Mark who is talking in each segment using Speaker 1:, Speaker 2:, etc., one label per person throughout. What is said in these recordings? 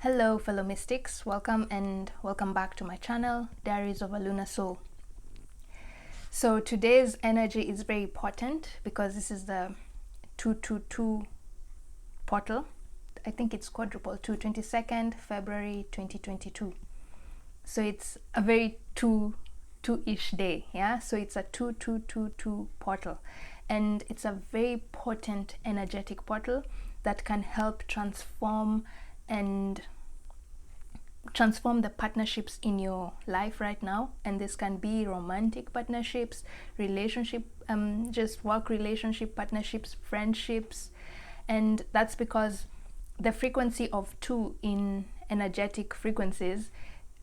Speaker 1: Hello fellow mystics, welcome back to my channel, Diaries of a Lunar Soul. So today's energy is very potent because this is the 222 portal. I think it's quadruple 22nd February 2022. So it's a very two-ish day, yeah? So it's a 2222 portal, and it's a very potent energetic portal that can help transform the partnerships in your life right now. And this can be romantic partnerships, relationship, just work relationship partnerships, friendships. And that's because the frequency of 2 in energetic frequencies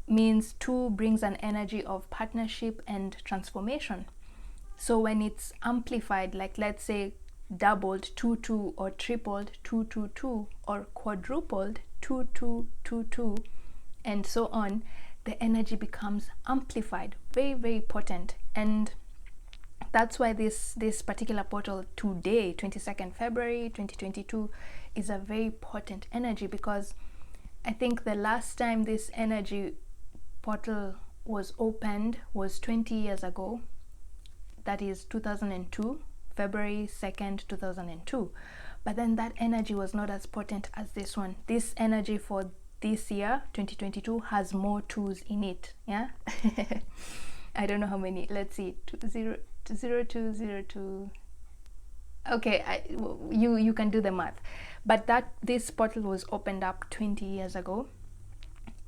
Speaker 1: means 2 brings an energy of partnership and transformation. So when it's amplified, like let's say doubled 22 or tripled 222 or quadrupled 2222 and so on, the energy becomes amplified, very, very potent. And that's why this particular portal today, 22nd February 2022, is a very potent energy, because I think the last time this energy portal was opened was 20 years ago. That is 2002, February 2nd, 2002. But then that energy was not as potent as this one. This energy for this year 2022 has more 2s in it, yeah. I don't know how many. Let's see, 0202. Okay, you can do the math. But this portal was opened up 20 years ago,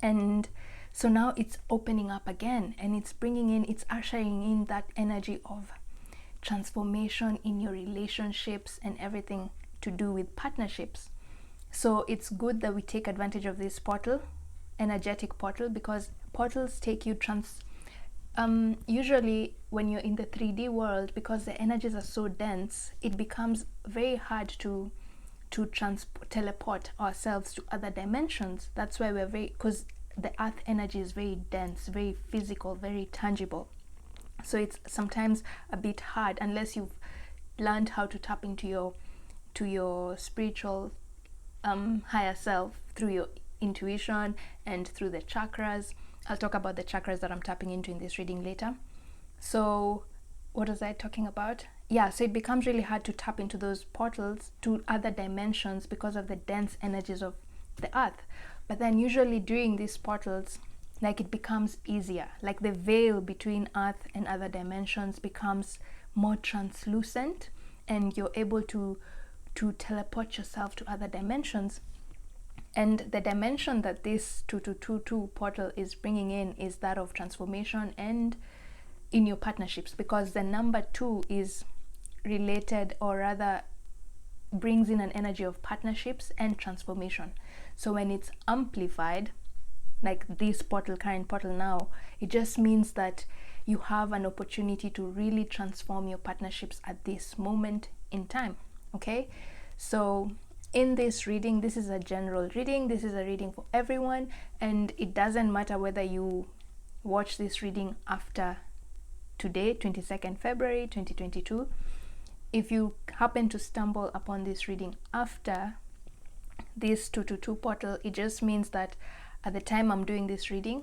Speaker 1: and so now it's opening up again, and it's ushering in that energy of transformation in your relationships and everything to do with partnerships. So it's good that we take advantage of this portal, energetic portal, because portals take you usually when you're in the 3D world, because the energies are so dense, it becomes very hard to teleport ourselves to other dimensions. That's why because the earth energy is very dense, very physical, very tangible. So it's sometimes a bit hard unless you've learned how to tap into your spiritual higher self through your intuition and through the chakras. I'll talk about the chakras that I'm tapping into in this reading later. So what was I talking about? Yeah, so it becomes really hard to tap into those portals to other dimensions because of the dense energies of the earth. But then usually during these portals, like, it becomes easier, like the veil between earth and other dimensions becomes more translucent, and you're able to teleport yourself to other dimensions. And the dimension that this 2222 portal is bringing in is that of transformation and in your partnerships, because the number 2 is related, or rather brings in an energy of partnerships and transformation. So when it's amplified, like this current portal now, it just means that you have an opportunity to really transform your partnerships at this moment in time. Okay, so in this reading, this is a general reading. This is a reading for everyone, and it doesn't matter whether you watch this reading after today, 22nd February 2022. If you happen to stumble upon this reading after this 222 portal, it just means that at the time I'm doing this reading,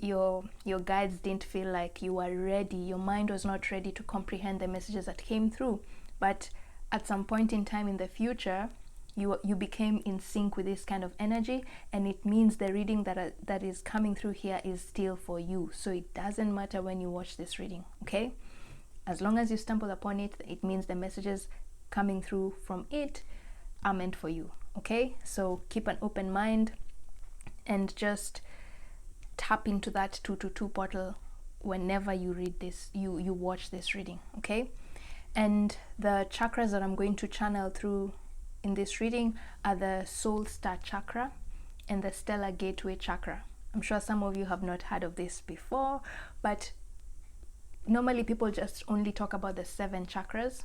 Speaker 1: your guides didn't feel like you were ready. Your mind was not ready to comprehend the messages that came through. But at some point in time in the future, you became in sync with this kind of energy, and it means the reading that is coming through here is still for you. So it doesn't matter when you watch this reading, okay? As long as you stumble upon it, it means the messages coming through from it are meant for you, okay? So keep an open mind and just tap into that 222 portal whenever you read this, you watch this reading, okay? And the chakras that I'm going to channel through in this reading are the Soul Star Chakra and the Stellar Gateway Chakra. I'm sure some of you have not heard of this before, but normally people just only talk about the 7 chakras,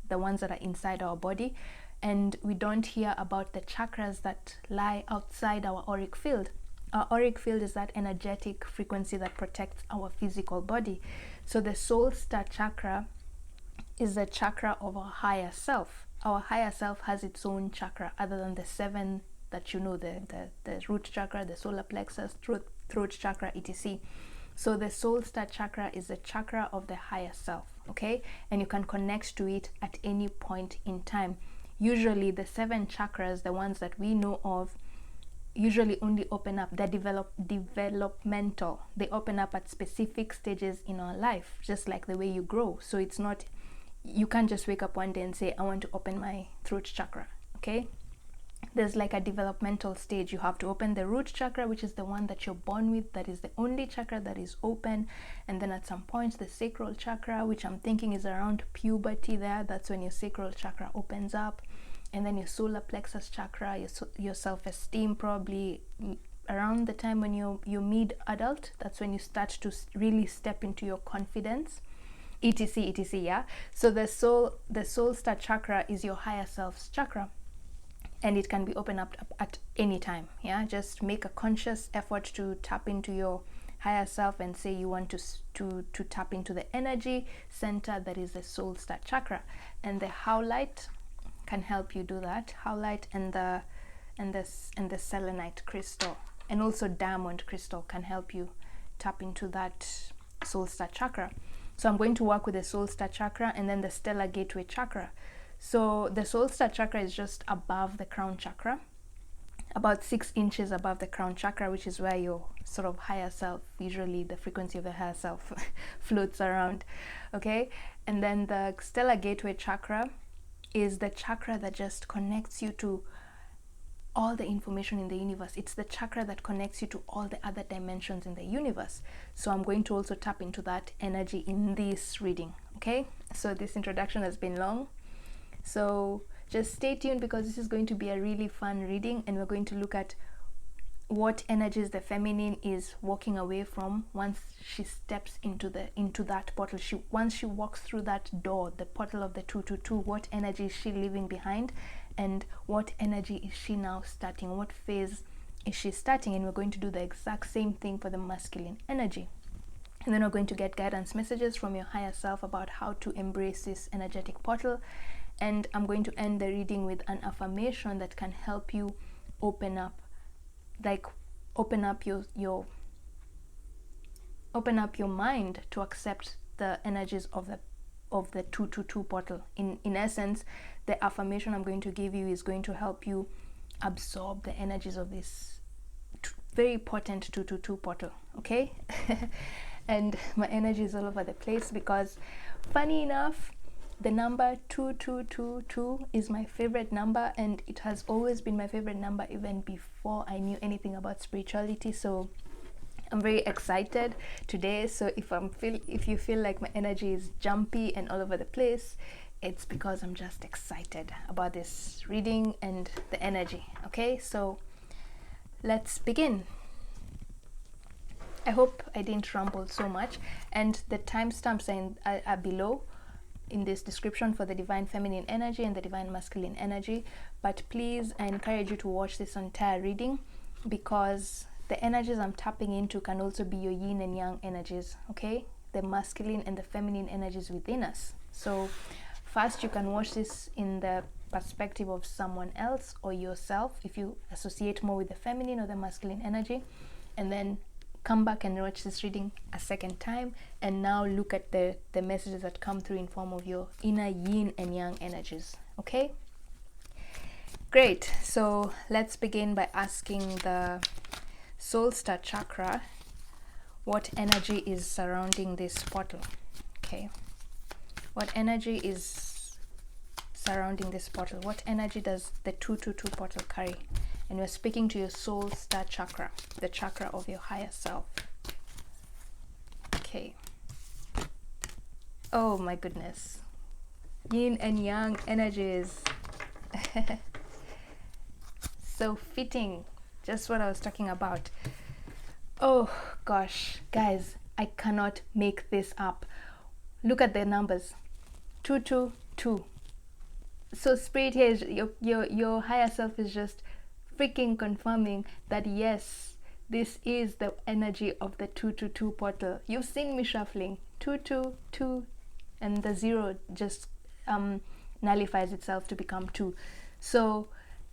Speaker 1: the ones that are inside our body, and we don't hear about the chakras that lie outside our auric field. Our auric field is that energetic frequency that protects our physical body. So the Soul Star Chakra is the chakra of our higher self. Our higher self has its own chakra other than the 7 that you know, the root chakra, the solar plexus, throat chakra, etc. So the soul star chakra is the chakra of the higher self, okay? And you can connect to it at any point in time. Usually the 7 chakras, the ones that we know of, usually only open up, they're developmental. They open up at specific stages in our life, just like the way you grow. So it's not, you can't just wake up one day and say, I want to open my throat chakra, okay? There's like a developmental stage. You have to open the root chakra, which is the one that you're born with, that is the only chakra that is open. And then at some point the sacral chakra, which I'm thinking is around puberty there, that's when your sacral chakra opens up. And then your solar plexus chakra, your self-esteem, probably around the time when you're mid-adult, that's when you start to really step into your confidence, etc, yeah. So the soul star chakra is your higher self's chakra, and it can be opened up at any time, yeah. Just make a conscious effort to tap into your higher self and say you want to tap into the energy center that is the soul star chakra. And the howlite can help you do that. Howlite and the selenite crystal, and also diamond crystal, can help you tap into that soul star chakra. So I'm going to work with the soul star chakra and then the stellar gateway chakra. So the soul star chakra is just above the crown chakra, about 6 inches above the crown chakra, which is where your sort of higher self, usually the frequency of the higher self, floats around, okay? And then the stellar gateway chakra is the chakra that just connects you to all the information in the universe. It's the chakra that connects you to all the other dimensions in the universe. So I'm going to also tap into that energy in this reading, okay? So this introduction has been long, so just stay tuned, because this is going to be a really fun reading, and we're going to look at what energies the feminine is walking away from once she steps into that portal. Once she walks through that door, the portal of the 222, what energy is she leaving behind, and what energy is she now starting? What phase is she starting? And we're going to do the exact same thing for the masculine energy. And then we're going to get guidance messages from your higher self about how to embrace this energetic portal. And I'm going to end the reading with an affirmation that can help you open up your mind to accept the energies of the 222 portal. In essence, the affirmation I'm going to give you is going to help you absorb the energies of this very potent 222 portal, okay? And my energy is all over the place because, funny enough, the number 2222 is my favorite number, and it has always been my favorite number even before I knew anything about spirituality. So I'm very excited today. So if you feel like my energy is jumpy and all over the place, it's because I'm just excited about this reading and the energy. Okay, so let's begin. I hope I didn't ramble so much, and the timestamps are below in this description for the divine feminine energy and the divine masculine energy. But please, I encourage you to watch this entire reading, because the energies I'm tapping into can also be your yin and yang energies, okay? The masculine and the feminine energies within us. So first, you can watch this in the perspective of someone else or yourself if you associate more with the feminine or the masculine energy, and then come back and watch this reading a second time, and now look at the messages that come through in form of your inner yin and yang energies. Okay, great. So let's begin by asking the soul star chakra what energy is surrounding this portal. Okay, what energy is surrounding this portal? What energy does the 222 portal carry? And we're speaking to your soul star chakra, the chakra of your higher self. Okay. Oh my goodness. Yin and yang energies. So fitting. Just what I was talking about. Oh gosh, guys, I cannot make this up. Look at the numbers. 222. So spirit here is your higher self is just freaking confirming that yes, this is the energy of the 222 portal. You've seen me shuffling 222, and the 0 just nullifies itself to become 2. So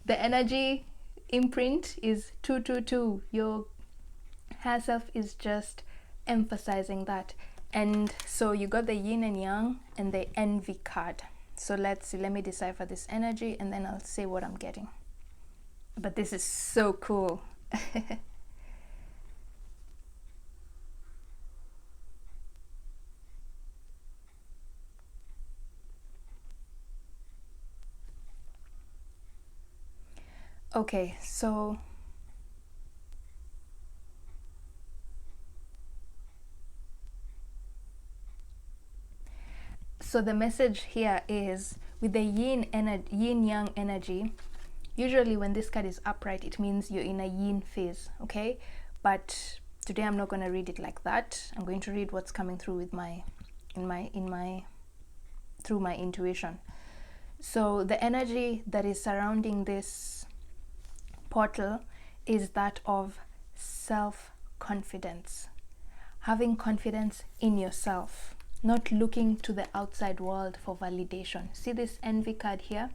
Speaker 1: the energy imprint is 222. Your higher self is just emphasizing that. And so you got the yin and yang and the envy card. So let's see, let me decipher this energy and then I'll say what I'm getting. But this is so cool. Okay, so the message here is with the yin yang energy. Usually when this card is upright, it means you're in a yin phase, okay? But today I'm not going to read it like that. I'm going to read what's coming through with through my intuition. So the energy that is surrounding this portal is that of self-confidence. Having confidence in yourself, not looking to the outside world for validation. See this envy card here?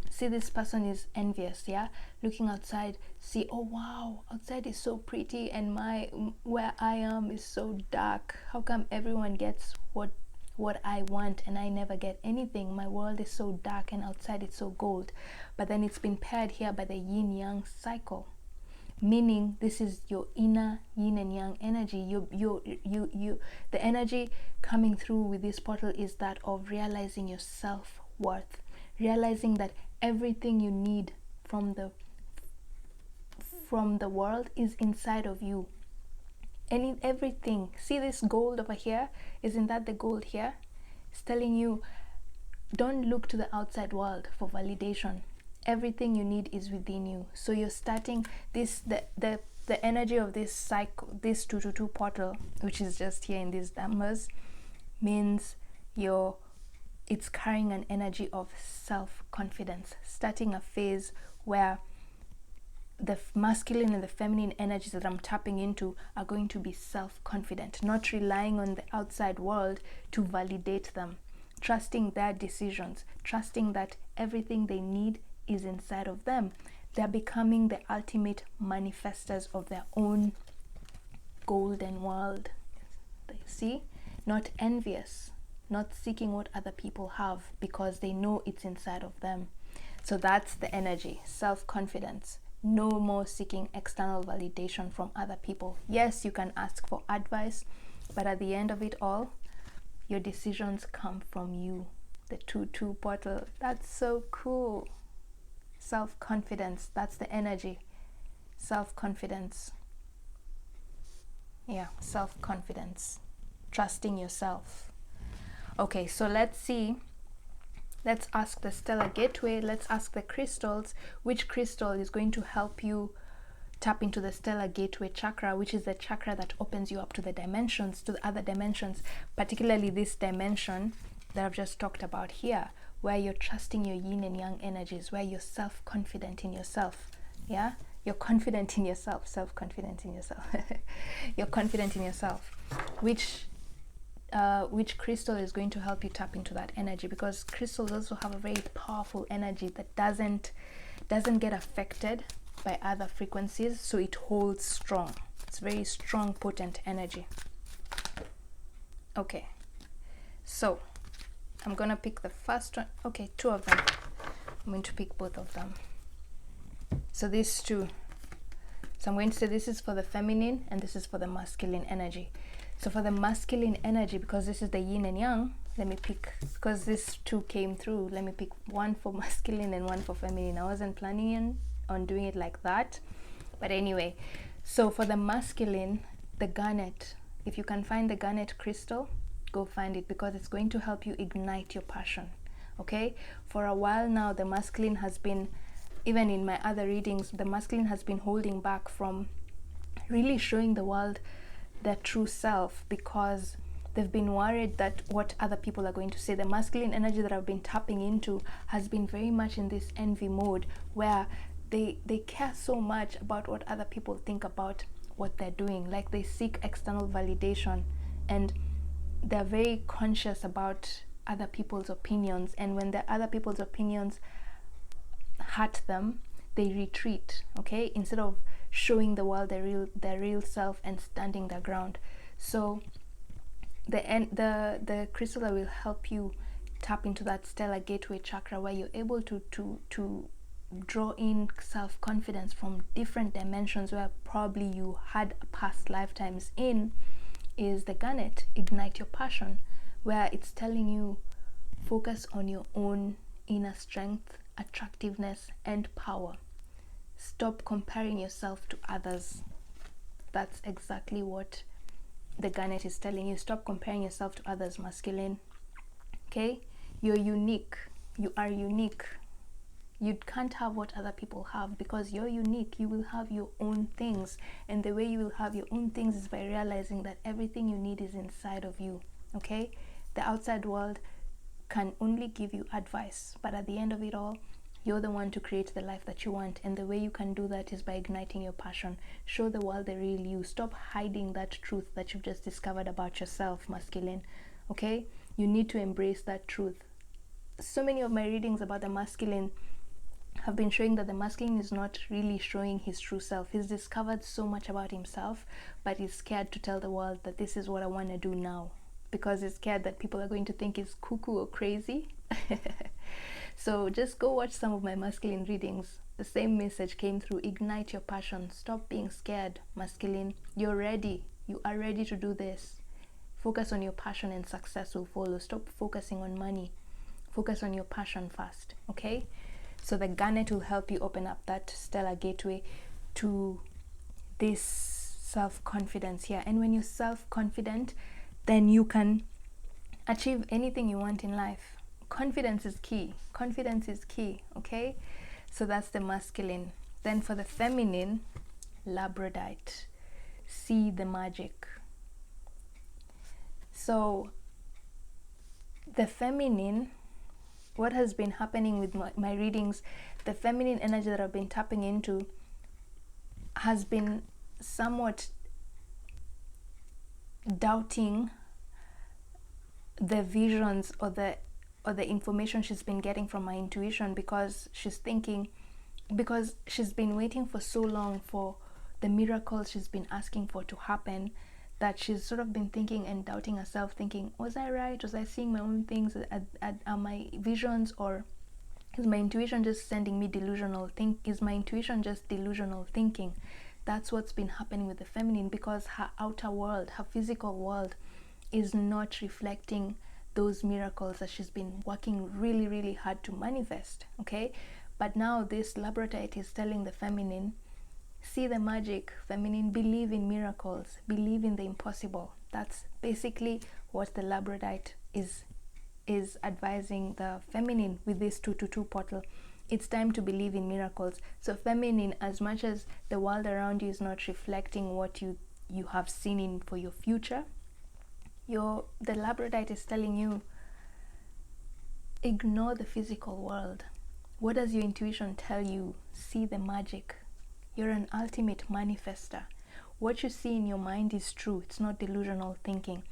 Speaker 1: See, this person is envious, yeah? Looking outside, see, oh wow, outside is so pretty and where I am is so dark. How come everyone gets what I want and I never get anything? My world is so dark and outside it's so gold. But then it's been paired here by the yin-yang cycle, meaning this is your inner yin and yang energy. The energy coming through with this portal is that of realizing your self-worth, realizing that everything you need from the world is inside of you. Everything. See this gold over here? Isn't that the gold here? It's telling you, don't look to the outside world for validation. Everything you need is within you. So you're starting this, the energy of this cycle, this 222 portal, which is just here in these numbers, means it's carrying an energy of self-confidence, starting a phase where the masculine and the feminine energies that I'm tapping into are going to be self-confident, not relying on the outside world to validate them, trusting their decisions, trusting that everything they need is inside of them. They're becoming the ultimate manifestors of their own golden world. See? Not envious, not seeking what other people have because they know it's inside of them. So that's the energy, self-confidence. No more seeking external validation from other people. Yes, you can ask for advice, but at the end of it all, your decisions come from you. The 2-2 portal, that's so cool. Self-confidence, that's the energy. Self-confidence. Yeah, self-confidence. Trusting yourself. Okay, so let's see. Let's ask the stellar gateway. Let's ask the crystals. Which crystal is going to help you tap into the stellar gateway chakra, which is the chakra that opens you up to the dimensions, to the other dimensions, particularly this dimension that I've just talked about here, where you're trusting your yin and yang energies, where you're self-confident in yourself. Yeah, you're confident in yourself, self-confident in yourself. You're confident in yourself. Which crystal is going to help you tap into that energy, because crystals also have a very powerful energy that doesn't get affected by other frequencies, so it holds strong. It's very strong, potent energy. Okay, so I'm gonna pick the first one. Okay, two of them. I'm going to pick both of them. So these two. So I'm going to say this is for the feminine and this is for the masculine energy. So for the masculine energy, because this is the yin and yang, let me pick, because these two came through, let me pick one for masculine and one for feminine. I wasn't planning on doing it like that, but anyway. So for the masculine, the garnet, if you can find the garnet crystal, go find it, because it's going to help you ignite your passion. Okay, for a while now, the masculine has been, even in my other readings, the masculine has been holding back from really showing the world their true self, because they've been worried that what other people are going to say. The masculine energy that I've been tapping into has been very much in this envy mode, where they care so much about what other people think about what they're doing. Like, they seek external validation and they're very conscious about other people's opinions, and when the other people's opinions hurt them, they retreat, okay, instead of showing the world their real self and standing their ground. So the crystal that will help you tap into that stellar gateway chakra, where you're able to draw in self-confidence from different dimensions where probably you had past lifetimes in, is the garnet, Ignite Your Passion, where it's telling you focus on your own inner strength, attractiveness, and power. Stop comparing yourself to others. That's exactly what the garnet is telling you. Stop comparing yourself to others, masculine. Okay? You're unique. You are unique. You can't have what other people have, because you're unique. You will have your own things, and the way you will have your own things is by realizing that everything you need is inside of you. Okay? The outside world can only give you advice, but at the end of it all, you're the one to create the life that you want, and the way you can do that is by igniting your passion. Show the world the real you. Stop hiding that truth that you've just discovered about yourself, masculine. Okay? You need to embrace that truth. So many of my readings about the masculine have been showing that the masculine is not really showing his true self. He's discovered so much about himself, but he's scared to tell the world that this is what I want to do now, because he's scared that people are going to think he's cuckoo or crazy. So just go watch some of my masculine readings. The same message came through. Ignite your passion. Stop being scared, masculine. You're ready. You are ready to do this. Focus on your passion and success will follow. Stop focusing on money. Focus on your passion first, okay? So the garnet will help you open up that stellar gateway to this self-confidence here. And when you're self-confident, then you can achieve anything you want in life. Confidence is key. Confidence is key, okay? So that's the masculine. Then for the feminine, labradorite. See the magic. So the feminine, what has been happening with my readings, the feminine energy that I've been tapping into has been somewhat doubting the visions or the information she's been getting from my intuition, because she's been waiting for so long for the miracles she's been asking for to happen, that she's sort of been thinking and doubting herself, thinking, was I right? Was I seeing my own things? Are my visions, or is my intuition just sending me delusional is my intuition just delusional thinking? That's what's been happening with the feminine, because her outer world, her physical world, is not reflecting those miracles that she's been working really, really hard to manifest, okay? But now this labradorite is telling the feminine, see the magic, feminine, believe in miracles, believe in the impossible. That's basically what the labradorite is advising the feminine with this 222 portal. It's time to believe in miracles. So feminine, as much as the world around you is not reflecting what you have seen in for your future, the labradorite is telling you, ignore the physical world. What does your intuition tell you? See the magic. You're an ultimate manifester. What you see in your mind is true. It's not delusional thinking.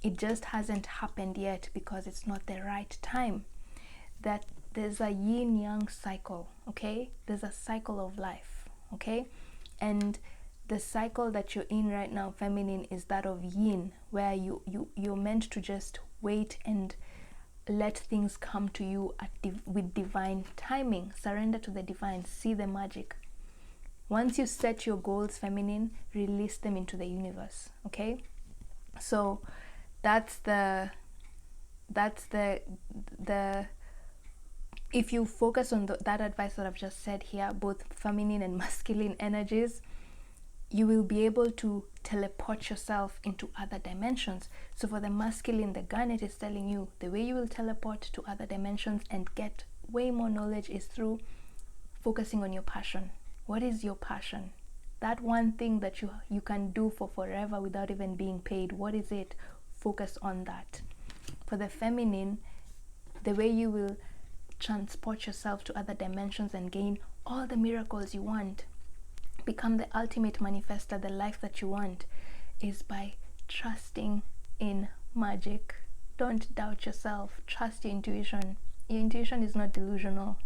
Speaker 1: It just hasn't happened yet because it's not the right time. That there's a yin-yang cycle, okay? There's a cycle of life, okay? And the cycle that you're in right now, feminine, is that of yin, where you're meant to just wait and let things come to you with divine timing. Surrender to the divine. See the magic. Once you set your goals, feminine, release them into the universe, okay? So that's the if you focus on that advice that I've just said here, both feminine and masculine energies, you will be able to teleport yourself into other dimensions. So for the masculine, the garnet is telling you the way you will teleport to other dimensions and get way more knowledge is through focusing on your passion. What is your passion? That one thing that you can do for forever without even being paid. What is it? Focus on that. For the feminine, the way you will transport yourself to other dimensions and gain all the miracles you want, become the ultimate manifester, the life that you want, is by trusting in magic. Don't doubt yourself. Trust your intuition. Your intuition is not delusional.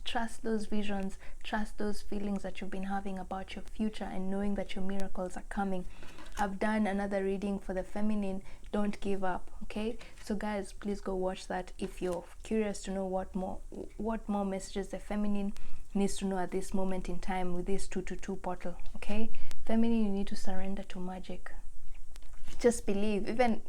Speaker 1: trust those visions, trust those feelings that you've been having about your future, and knowing that your miracles are coming. I've done another reading for the feminine, don't give up. Okay, so guys, please go watch that if you're curious to know what more messages the feminine needs to know at this moment in time with this 222 portal. Okay, feminine, you need to surrender to magic. Just believe. Even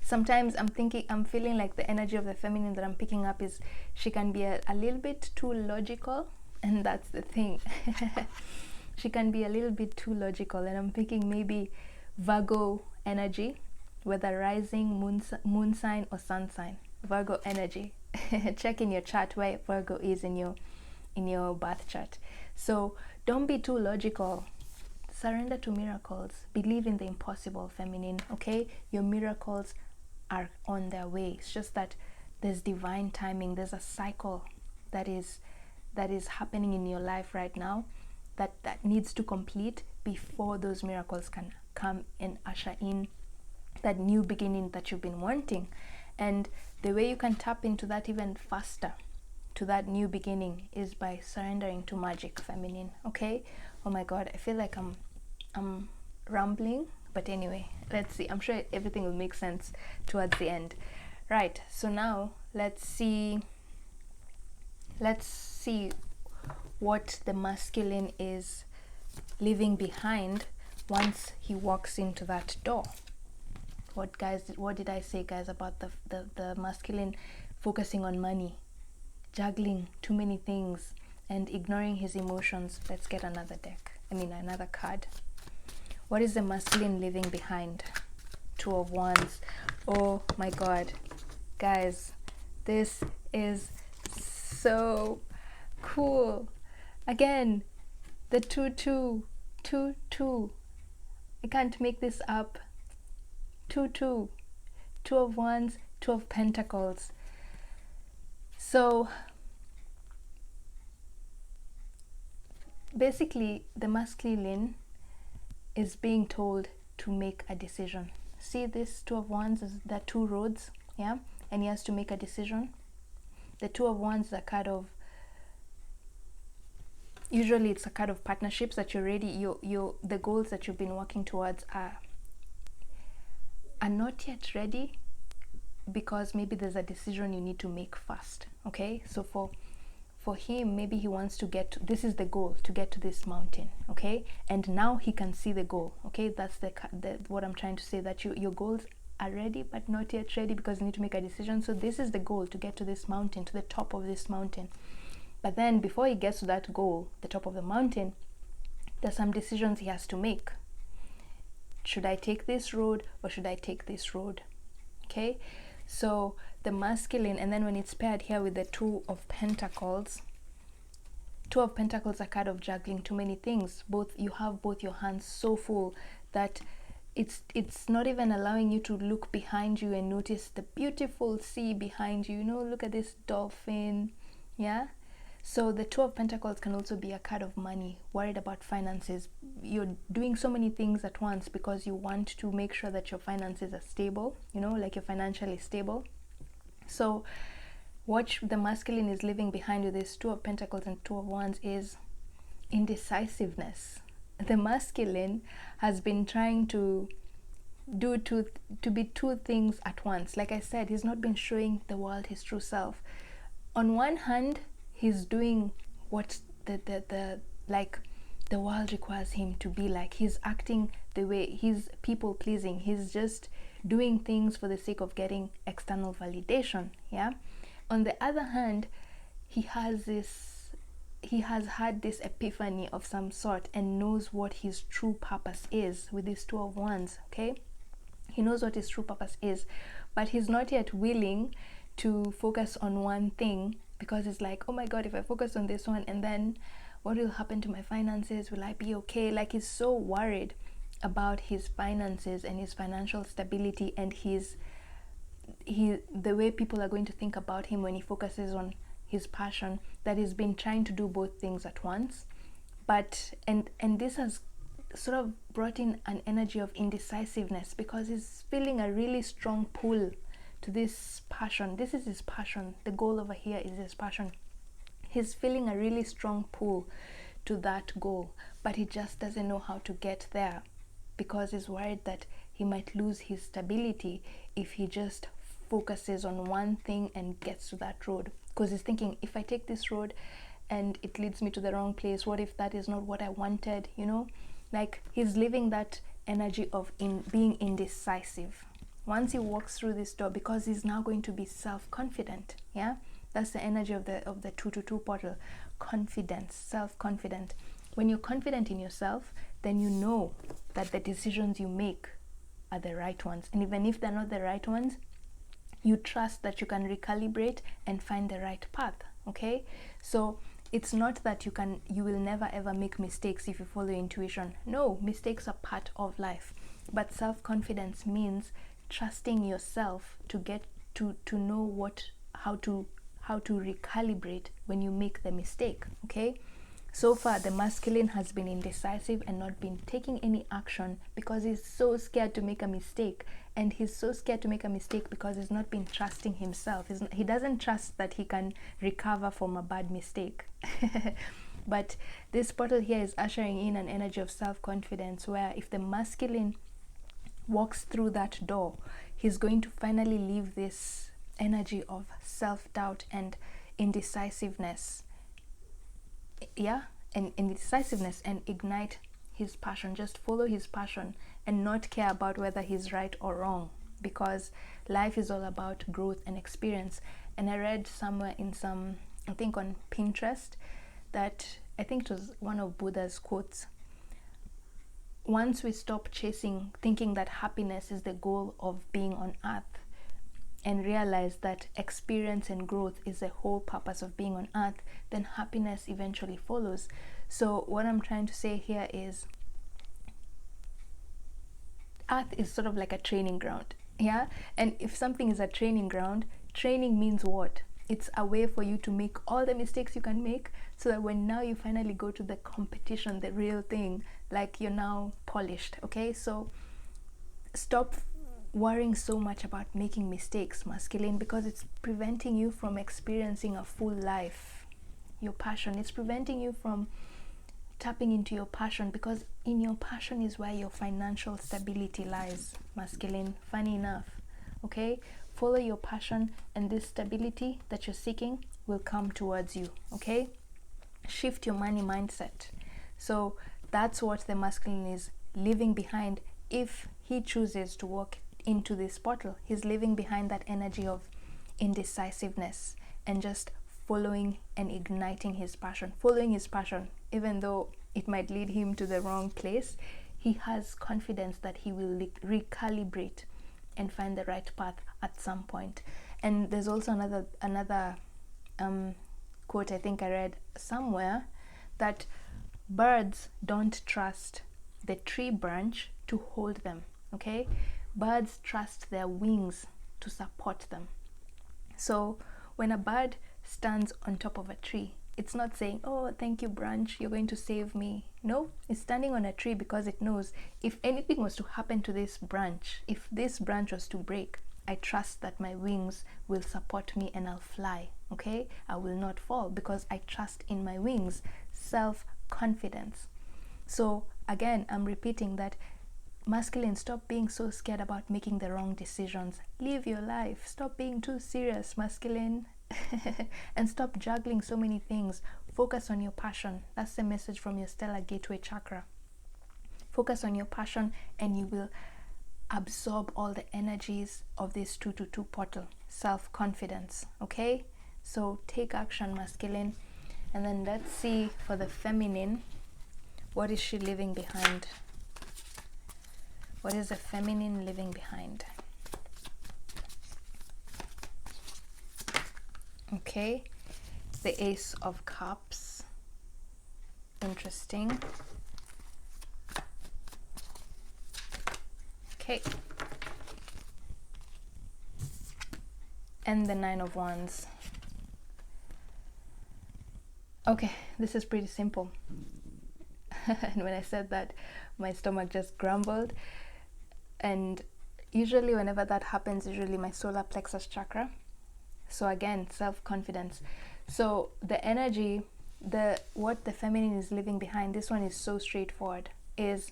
Speaker 1: sometimes I'm feeling like the energy of the feminine that I'm picking up is she can be a little bit too logical, and that's the thing. She can be a little bit too logical, and I'm thinking maybe Virgo energy, whether rising, moon sign or sun sign. Virgo energy. Check in your chart where Virgo is in your birth chart. So don't be too logical. Surrender to miracles. Believe in the impossible, feminine. Okay, your miracles are on their way. It's just that there's divine timing. There's a cycle that is happening in your life right now that needs to complete before those miracles can come and usher in that new beginning that you've been wanting. And the way you can tap into that even faster, to that new beginning, is by surrendering to magic, feminine. Okay, oh my god, I feel like I'm rambling, but anyway, let's see. I'm sure everything will make sense towards the end. Right, so now let's see what the masculine is leaving behind once he walks into that door. What did I say, guys, about the masculine focusing on money, juggling too many things, and ignoring his emotions? Let's get another card. What is the masculine leaving behind? Two of Wands. Oh my god, guys, this is so cool. Again, the 2-2. I can't make this up. 2-2. Two of Wands, Two of Pentacles. So basically, the masculine is being told to make a decision. See, this Two of Wands is the two roads, yeah, and he has to make a decision. The Two of Wands is a card of, usually it's a card of partnerships that the goals that you've been working towards are not yet ready, because maybe there's a decision you need to make first. Okay, so for him, maybe he wants to this is the goal, to get to this mountain. Okay, and now he can see the goal. Okay, that's what I'm trying to say, that your goals are ready but not yet ready, because you need to make a decision. So this is the goal, to get to this mountain, to the top of this mountain. But then before he gets to that goal, the top of the mountain, there's some decisions he has to make. Should I take this road or should I take this road? Okay, so the masculine, and then when it's paired here with the Two of Pentacles, Two of Pentacles are kind of juggling too many things. You have both your hands so full that it's not even allowing you to look behind you and notice the beautiful sea behind you. Look at this dolphin. Yeah, so the Two of Pentacles can also be a card of money, worried about finances. You're doing so many things at once because you want to make sure that your finances are stable, like you're financially stable. So what the masculine is leaving behind with this Two of Pentacles and Two of Wands is indecisiveness. The masculine has been trying to be two things at once. Like I said, he's not been showing the world his true self. On one hand, he's doing what the world requires him to be like. He's acting the way, he's people pleasing. He's just doing things for the sake of getting external validation. Yeah. On the other hand, he has had this epiphany of some sort and knows what his true purpose is with these Two of Wands. Okay, he knows what his true purpose is, but he's not yet willing to focus on one thing, because it's like, oh my god, if I focus on this one, and then what will happen to my finances? Will I be okay? Like, he's so worried about his finances and his financial stability, and the way people are going to think about him when he focuses on his passion, that he's been trying to do both things at once. But and this has sort of brought in an energy of indecisiveness, because he's feeling a really strong pull to this passion. This is his passion. The goal over here is his passion. He's feeling a really strong pull to that goal, but he just doesn't know how to get there because he's worried that he might lose his stability if he just focuses on one thing and gets to that road. Because he's thinking, if I take this road and it leads me to the wrong place, what if that is not what I wanted? You know, like he's living that energy of being indecisive. Once he walks through this door, because he's now going to be self-confident, yeah, that's the energy of the 222 portal. Confidence, self-confident. When you're confident in yourself, then you know that the decisions you make are the right ones, and even if they're not the right ones, you trust that you can recalibrate and find the right path. Okay, so it's not that you will never ever make mistakes if you follow your intuition. No, mistakes are part of life, but self-confidence means trusting yourself to get to know how to recalibrate when you make the mistake. Okay, so far the masculine has been indecisive and not been taking any action because he's so scared to make a mistake, and he's so scared to make a mistake because he's not been trusting himself. He doesn't trust that he can recover from a bad mistake. But this portal here is ushering in an energy of self-confidence, where if the masculine walks through that door, he's going to finally leave this energy of self-doubt and indecisiveness, yeah, and indecisiveness, and ignite his passion. Just follow his passion and not care about whether he's right or wrong, because life is all about growth and experience. And I read somewhere I think on Pinterest, that I think it was one of Buddha's quotes: once we stop thinking that happiness is the goal of being on earth, and realize that experience and growth is the whole purpose of being on earth, then happiness eventually follows. So what I'm trying to say here is, earth is sort of like a training ground, yeah? And if something is a training ground, training means what? It's a way for you to make all the mistakes you can make, so that when now you finally go to the competition, the real thing, like you're now polished. Okay, so stop worrying so much about making mistakes, masculine, because it's preventing you from experiencing a full life. Your passion, it's preventing you from tapping into your passion, because in your passion is where your financial stability lies, masculine. Funny enough. Okay, follow your passion, and this stability that you're seeking will come towards you. Okay, shift your money mindset. So that's what the masculine is leaving behind. If he chooses to walk into this portal, he's leaving behind that energy of indecisiveness and just following and igniting his passion. Following his passion, even though it might lead him to the wrong place, he has confidence that he will recalibrate and find the right path at some point. And there's also another quote I think I read somewhere, that birds don't trust the tree branch to hold them. Okay, birds trust their wings to support them. So when a bird stands on top of a tree, it's not saying, oh, thank you branch, you're going to save me. No, it's standing on a tree because it knows, if anything was to happen to this branch, if this branch was to break, I trust that my wings will support me and I'll fly. Okay, I will not fall because I trust in my wings. Self-confidence. So again, I'm repeating that, masculine, stop being so scared about making the wrong decisions. Live your life. Stop being too serious, masculine. And stop juggling so many things. Focus on your passion. That's the message from your stellar gateway chakra. Focus on your passion, and you will absorb all the energies of this 222 portal. Self-confidence. Okay, so take action, masculine. And then let's see for the feminine, what is she leaving behind? What is the feminine leaving behind? Okay, the Ace of Cups. Interesting. Okay. And the Nine of Wands. Okay, this is pretty simple. And when I said that, my stomach just grumbled. And usually whenever that happens, usually my solar plexus chakra. So again, self-confidence. So the energy, what the feminine is leaving behind, this one is so straightforward, is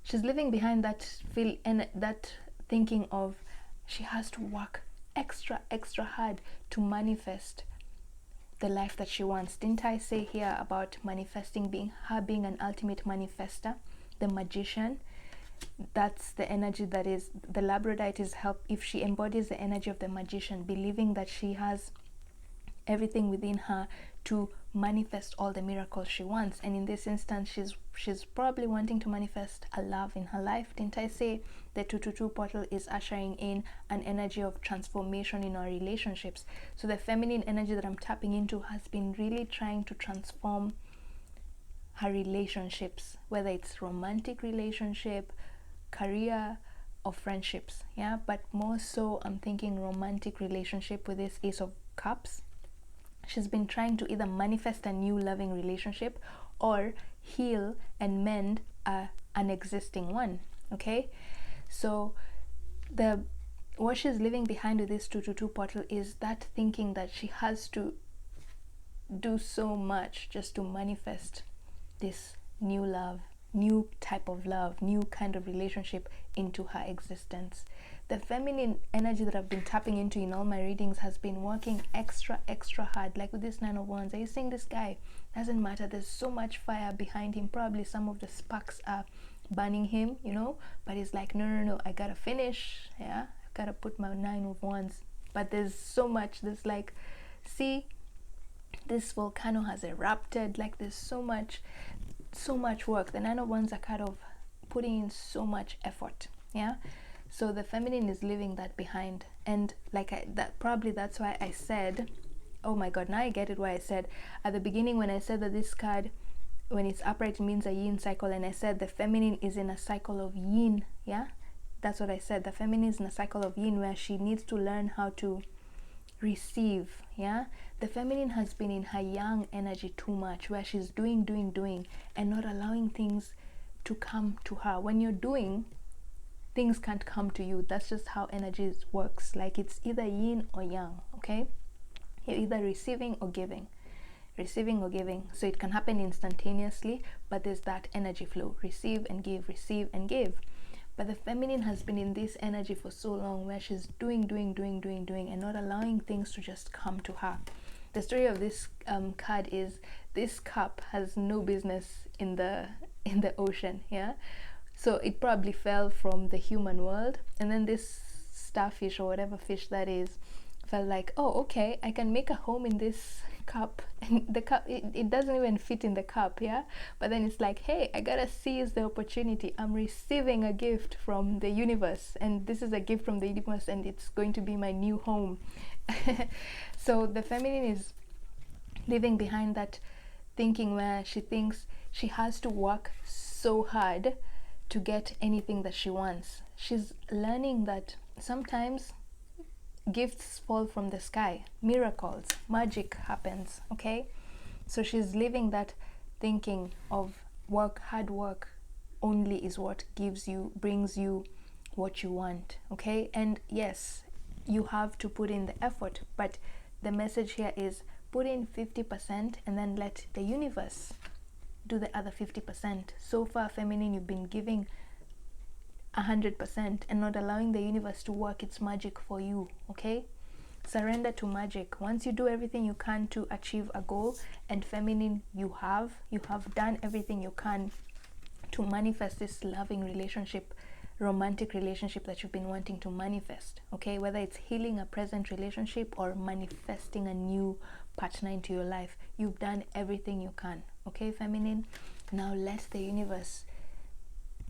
Speaker 1: she's leaving behind that that thinking of she has to work extra hard to manifest the life that she wants. Didn't I say here about manifesting, being an ultimate manifester, the magician? That's the energy that is the Labradorite is help if she embodies the energy of the magician, believing that she has everything within her to manifest all the miracles she wants. And in this instance, she's probably wanting to manifest a love in her life. Didn't I say the 222 portal is ushering in an energy of transformation in our relationships? So the feminine energy that I'm tapping into has been really trying to transform her relationships, whether it's romantic relationship, career, or friendships. Yeah, but more so I'm thinking romantic relationship with this Ace of Cups. She's been trying to either manifest a new loving relationship or heal and mend an existing one. Okay, so what she's leaving behind with this 222 portal is that thinking that she has to do so much just to manifest this new love, new type of love, new kind of relationship into her existence. The feminine energy that I've been tapping into in all my readings has been working extra hard. Like with this 9 of Wands, are you seeing this guy? Doesn't matter, there's so much fire behind him. Probably some of the sparks are burning him, you know, but he's like, no, I gotta finish. Yeah, I gotta put my 9 of Wands. But there's so much, there's like, see, this volcano has erupted. Like there's so much work. The 9 of Wands are kind of putting in so much effort. Yeah, so the feminine is leaving that behind. And like that's why I said, oh my god, now I get it, why I said at the beginning when I said that this card, when it's upright, it means a yin cycle, and I said the feminine is in a cycle of yin. Yeah, that's what I said. The feminine is in a cycle of yin where she needs to learn how to receive. Yeah, the feminine has been in her yang energy too much, where she's doing and not allowing things to come to her. When you're doing, things can't come to you. That's just how energy works. Like it's either yin or yang. Okay, you're either receiving or giving. So it can happen instantaneously, but there's that energy flow, receive and give. But the feminine has been in this energy for so long, where she's doing and not allowing things to just come to her. The story of this card is this cup has no business in the ocean. Yeah, so it probably fell from the human world, and then this starfish or whatever fish that is felt like, oh okay, I can make a home in this cup, and the cup, it doesn't even fit in the cup. Yeah, but then it's like, hey, I gotta seize the opportunity. I'm receiving a gift from the universe, and this is a gift from the universe, and it's going to be my new home. So the feminine is leaving behind that thinking where she thinks she has to work so hard to get anything that she wants. She's learning that sometimes gifts fall from the sky, miracles, magic happens. Okay, so she's living that thinking of hard work only is what brings you what you want. Okay, and yes, you have to put in the effort, but the message here is put in 50% and then let the universe do the other 50%. So far, feminine, you've been giving 100% and not allowing the universe to work its magic for you. Okay, surrender to magic. Once you do everything you can to achieve a goal, and feminine, you have done everything you can to manifest this loving relationship, romantic relationship that you've been wanting to manifest. Okay, whether it's healing a present relationship or manifesting a new partner into your life, you've done everything you can. Okay, feminine, now let the universe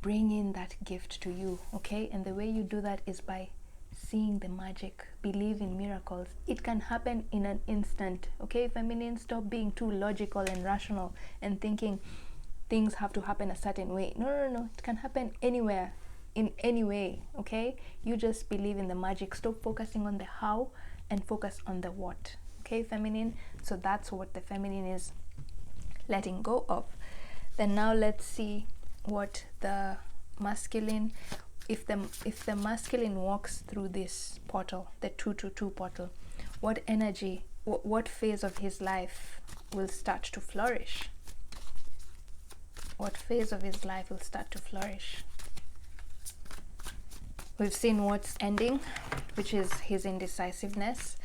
Speaker 1: bring in that gift to you. Okay, and the way you do that is by seeing the magic. Believe in miracles. It can happen in an instant. Okay, feminine, stop being too logical and rational and thinking things have to happen a certain way. No, it can happen anywhere, in any way. Okay, you just believe in the magic. Stop focusing on the how and focus on the what. Okay, feminine, so that's what the feminine is letting go of. Then now let's see what the masculine, if the masculine walks through this portal, the 222 portal, what energy what phase of his life will start to flourish? What phase of his life will start to flourish? We've seen what's ending, which is his indecisiveness.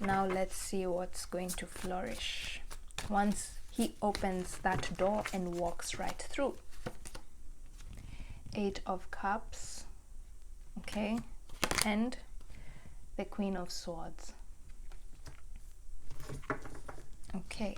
Speaker 1: Now let's see what's going to flourish once he opens that door and walks right through. 8 of Cups, okay, and the Queen of Swords. Okay.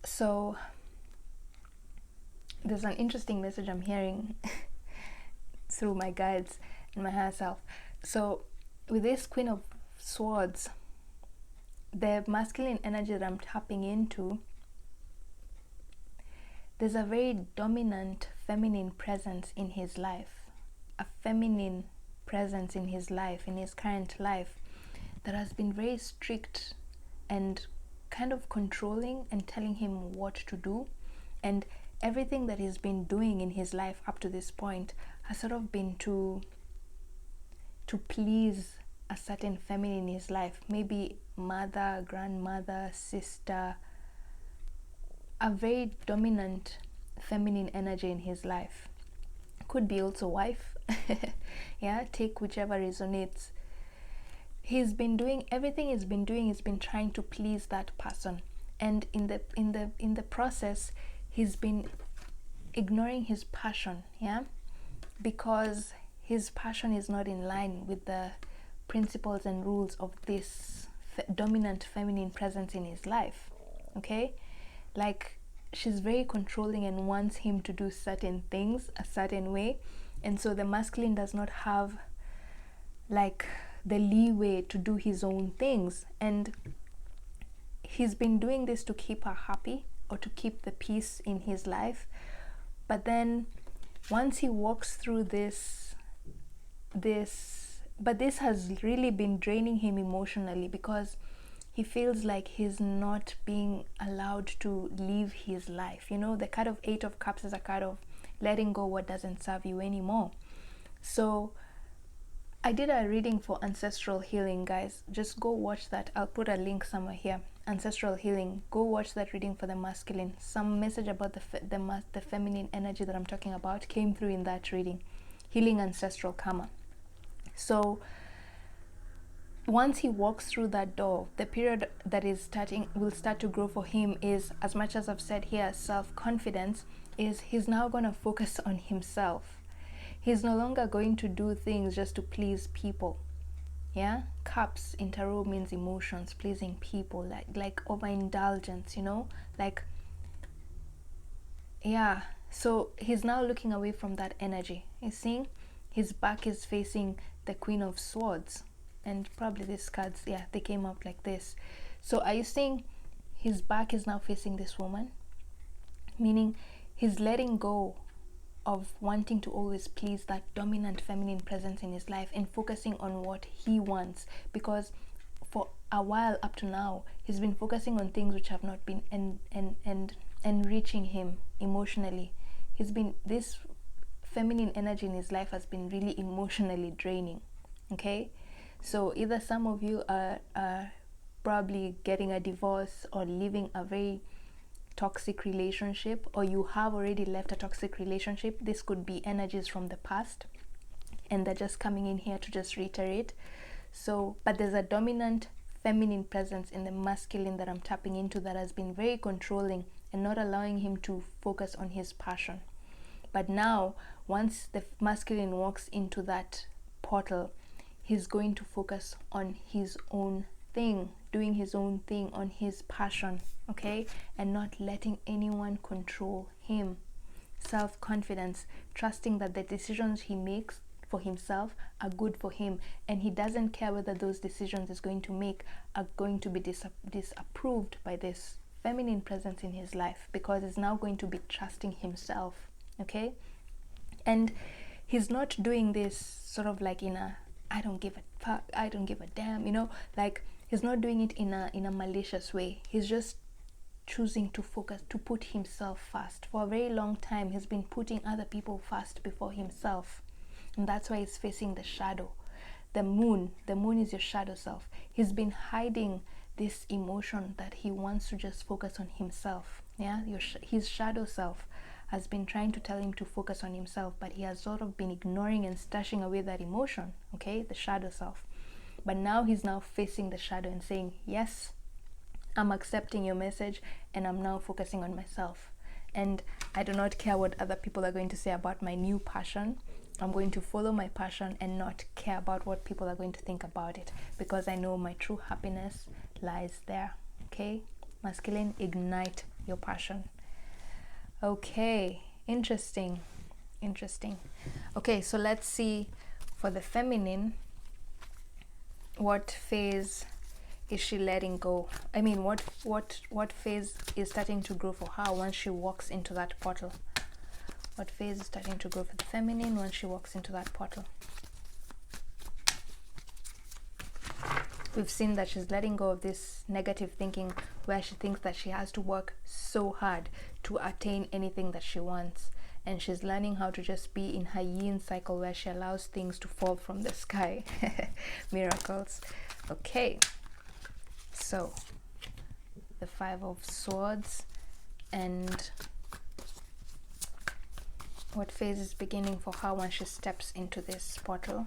Speaker 1: So there's an interesting message I'm hearing through my guides and my higher self. So with this Queen of Swords, the masculine energy that I'm tapping into, there's a very dominant feminine presence in his life, a feminine presence in his life, in his current life, that has been very strict and kind of controlling and telling him what to do. And everything that he's been doing in his life up to this point has sort of been to please a certain feminine in his life, maybe mother, grandmother, sister, a very dominant feminine energy in his life. Could be also wife. Yeah, take whichever resonates. He's been doing everything he's been doing, he's been trying to please that person, and in the process he's been ignoring his passion, yeah, because his passion is not in line with the principles and rules of this dominant feminine presence in his life. Okay, like she's very controlling and wants him to do certain things a certain way, and so the masculine does not have like the leeway to do his own things, and he's been doing this to keep her happy or to keep the peace in his life. But then once he walks through this has really been draining him emotionally, because he feels like he's not being allowed to live his life. You know, the card of 8 of Cups is a card of letting go what doesn't serve you anymore. So I did a reading for ancestral healing, guys. Just go watch that. I'll put a link somewhere here. Ancestral healing. Go watch that reading for the masculine. Some message about the feminine energy that I'm talking about came through in that reading. Healing ancestral karma. So once he walks through that door, the period that will start to grow for him is, as much as I've said here, self-confidence, is he's now going to focus on himself. He's no longer going to do things just to please people. Yeah, Cups in tarot means emotions, pleasing people, like overindulgence, you know, like, yeah. So he's now looking away from that energy. You see, his back is facing the Queen of Swords, and probably these cards, yeah, they came out like this. So are you seeing his back is now facing this woman, meaning he's letting go of wanting to always please that dominant feminine presence in his life and focusing on what he wants, because for a while up to now he's been focusing on things which have not been enriching him emotionally. This feminine energy in his life has been really emotionally draining. Okay, so either some of you are probably getting a divorce or living a very toxic relationship, or you have already left a toxic relationship. This could be energies from the past and they're just coming in here to just reiterate. So, but there's a dominant feminine presence in the masculine that I'm tapping into that has been very controlling and not allowing him to focus on his passion. But now, once the masculine walks into that portal, he's going to focus on his own thing, doing his own thing, on his passion, okay, and not letting anyone control him. Self-confidence, trusting that the decisions he makes for himself are good for him, and he doesn't care whether those decisions he's going to make are going to be disapproved by this feminine presence in his life, because he's now going to be trusting himself. Okay, and he's not doing this sort of like in a I don't give a fuck, I don't give a damn, you know, like he's not doing it in a malicious way. He's just choosing to focus, to put himself first. For a very long time he's been putting other people first before himself, and that's why he's facing the shadow. The moon is your shadow self. He's been hiding this emotion that he wants to just focus on himself. Yeah, his shadow self has been trying to tell him to focus on himself, but he has sort of been ignoring and stashing away that emotion, okay, the shadow self. But now he's now facing the shadow and saying, yes, I'm accepting your message and I'm now focusing on myself. And I do not care what other people are going to say about my new passion. I'm going to follow my passion and not care about what people are going to think about it, because I know my true happiness lies there. Okay, masculine, ignite your passion. Okay, interesting. Okay, so let's see for the feminine, what phase is she letting go? I mean, what phase is starting to grow for her once she walks into that portal? What phase is starting to grow for the feminine once she walks into that portal? We've seen that she's letting go of this negative thinking where she thinks that she has to work so hard to attain anything that she wants. And she's learning how to just be in her yin cycle where she allows things to fall from the sky. Miracles. Okay. So, the 5 of Swords, and what phase is beginning for her when she steps into this portal?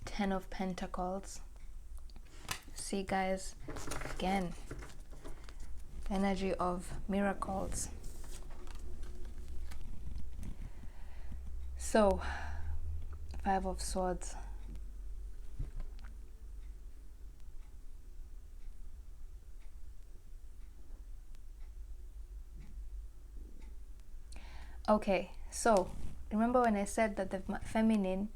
Speaker 1: 10 of Pentacles. See, guys, again, energy of miracles. So, 5 of Swords. Okay, so remember when I said that the feminine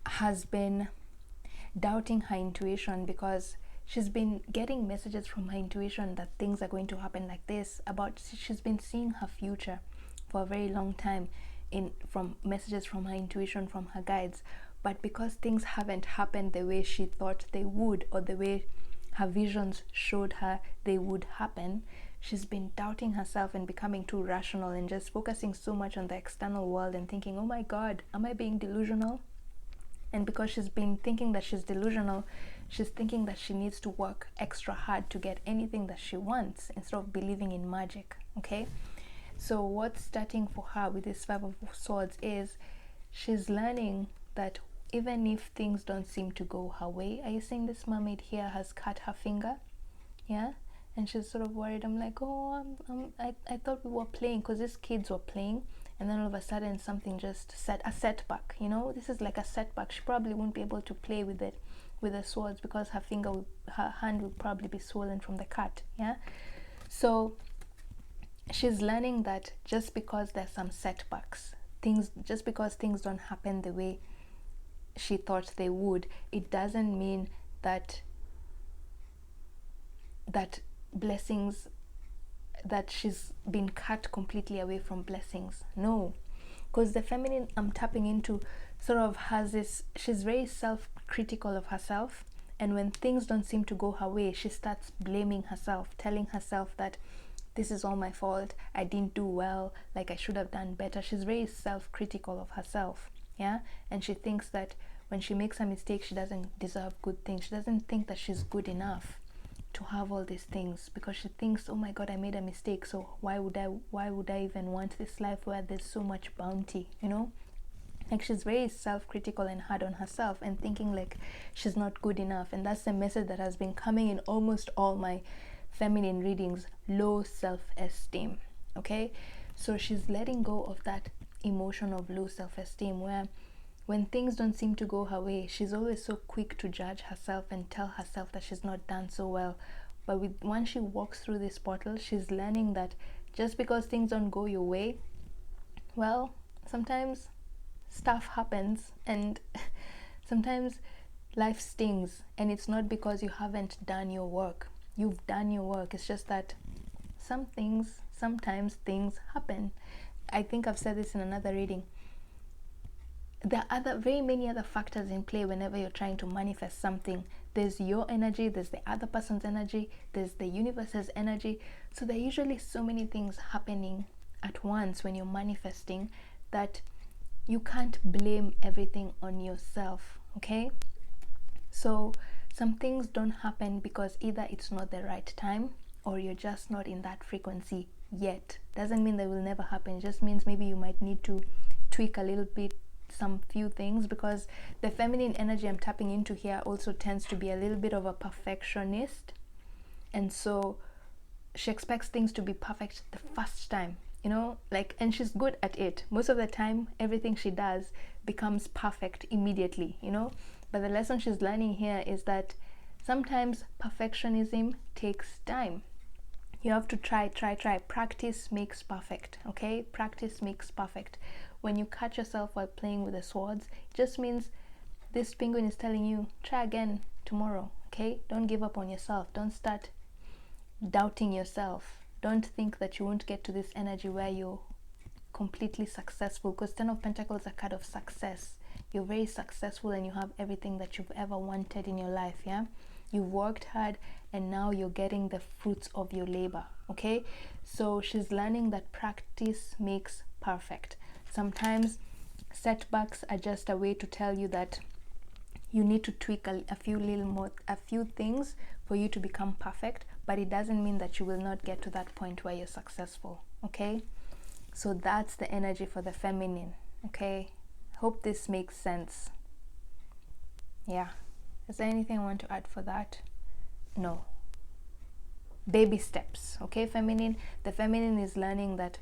Speaker 1: has been doubting her intuition because she's been getting messages from her intuition that things are going to happen like this, she's been seeing her future for a very long time from messages from her intuition, from her guides. But because things haven't happened the way she thought they would, or the way her visions showed her they would happen, she's been doubting herself and becoming too rational and just focusing so much on the external world and thinking, oh my God, am I being delusional? And because she's been thinking that she's delusional, she's thinking that she needs to work extra hard to get anything that she wants instead of believing in magic. Okay, so what's starting for her with this 5 of Swords is she's learning that even if things don't seem to go her way, are you seeing this mermaid here has cut her finger? Yeah, and she's sort of worried. I'm like, oh, I thought we were playing, because these kids were playing, and then all of a sudden something just a setback, you know, this is like a setback. She probably won't be able to play with it, with the swords, because her hand will probably be swollen from the cut. Yeah, so she's learning that just because there's some setbacks, just because things don't happen the way she thought they would, it doesn't mean that blessings, that she's been cut completely away from blessings. No, because the feminine I'm tapping into sort of has this, she's very self-critical of herself, and when things don't seem to go her way, she starts blaming herself, telling herself that this is all my fault, I didn't do well, like I should have done better. She's very self-critical of herself. Yeah, and she thinks that when she makes a mistake, she doesn't deserve good things. She doesn't think that she's good enough to have all these things, because she thinks, oh my God, I made a mistake, so why would I even want this life where there's so much bounty, you know? Like, she's very self-critical and hard on herself and thinking like she's not good enough. And that's the message that has been coming in almost all my feminine readings: low self-esteem. Okay, so she's letting go of that emotion of low self-esteem, where when things don't seem to go her way, she's always so quick to judge herself and tell herself that she's not done so well. But once she walks through this portal, she's learning that just because things don't go your way, well, sometimes stuff happens, and sometimes life stings, and it's not because you haven't done your work. You've done your work. It's just that some things, sometimes things happen. I think I've said this in another reading. There are very many other factors in play whenever you're trying to manifest something. There's your energy, there's the other person's energy, there's the universe's energy. So there are usually so many things happening at once when you're manifesting that you can't blame everything on yourself, okay? So some things don't happen because either it's not the right time or you're just not in that frequency yet. Doesn't mean they will never happen. It just means maybe you might need to tweak a little bit some few things, because the feminine energy I'm tapping into here also tends to be a little bit of a perfectionist, and so she expects things to be perfect the first time, you know, like, and she's good at it. Most of the time everything she does becomes perfect immediately, you know. But the lesson she's learning here is that sometimes perfectionism takes time. You have to try. Practice makes perfect, okay? Practice makes perfect. When you catch yourself while playing with the swords, it just means this penguin is telling you, try again tomorrow, okay? Don't give up on yourself. Don't start doubting yourself. Don't think that you won't get to this energy where you're completely successful, because 10 of Pentacles are a card of success. You're very successful and you have everything that you've ever wanted in your life, yeah? You've worked hard and now you're getting the fruits of your labor, okay? So she's learning that practice makes perfect. Sometimes setbacks are just a way to tell you that you need to tweak a few things for you to become perfect, but it doesn't mean that you will not get to that point where you're successful, okay? So that's the energy for the feminine, okay? Hope this makes sense. Yeah. Is there anything I want to add for that? No. Baby steps, okay, feminine? The feminine is learning that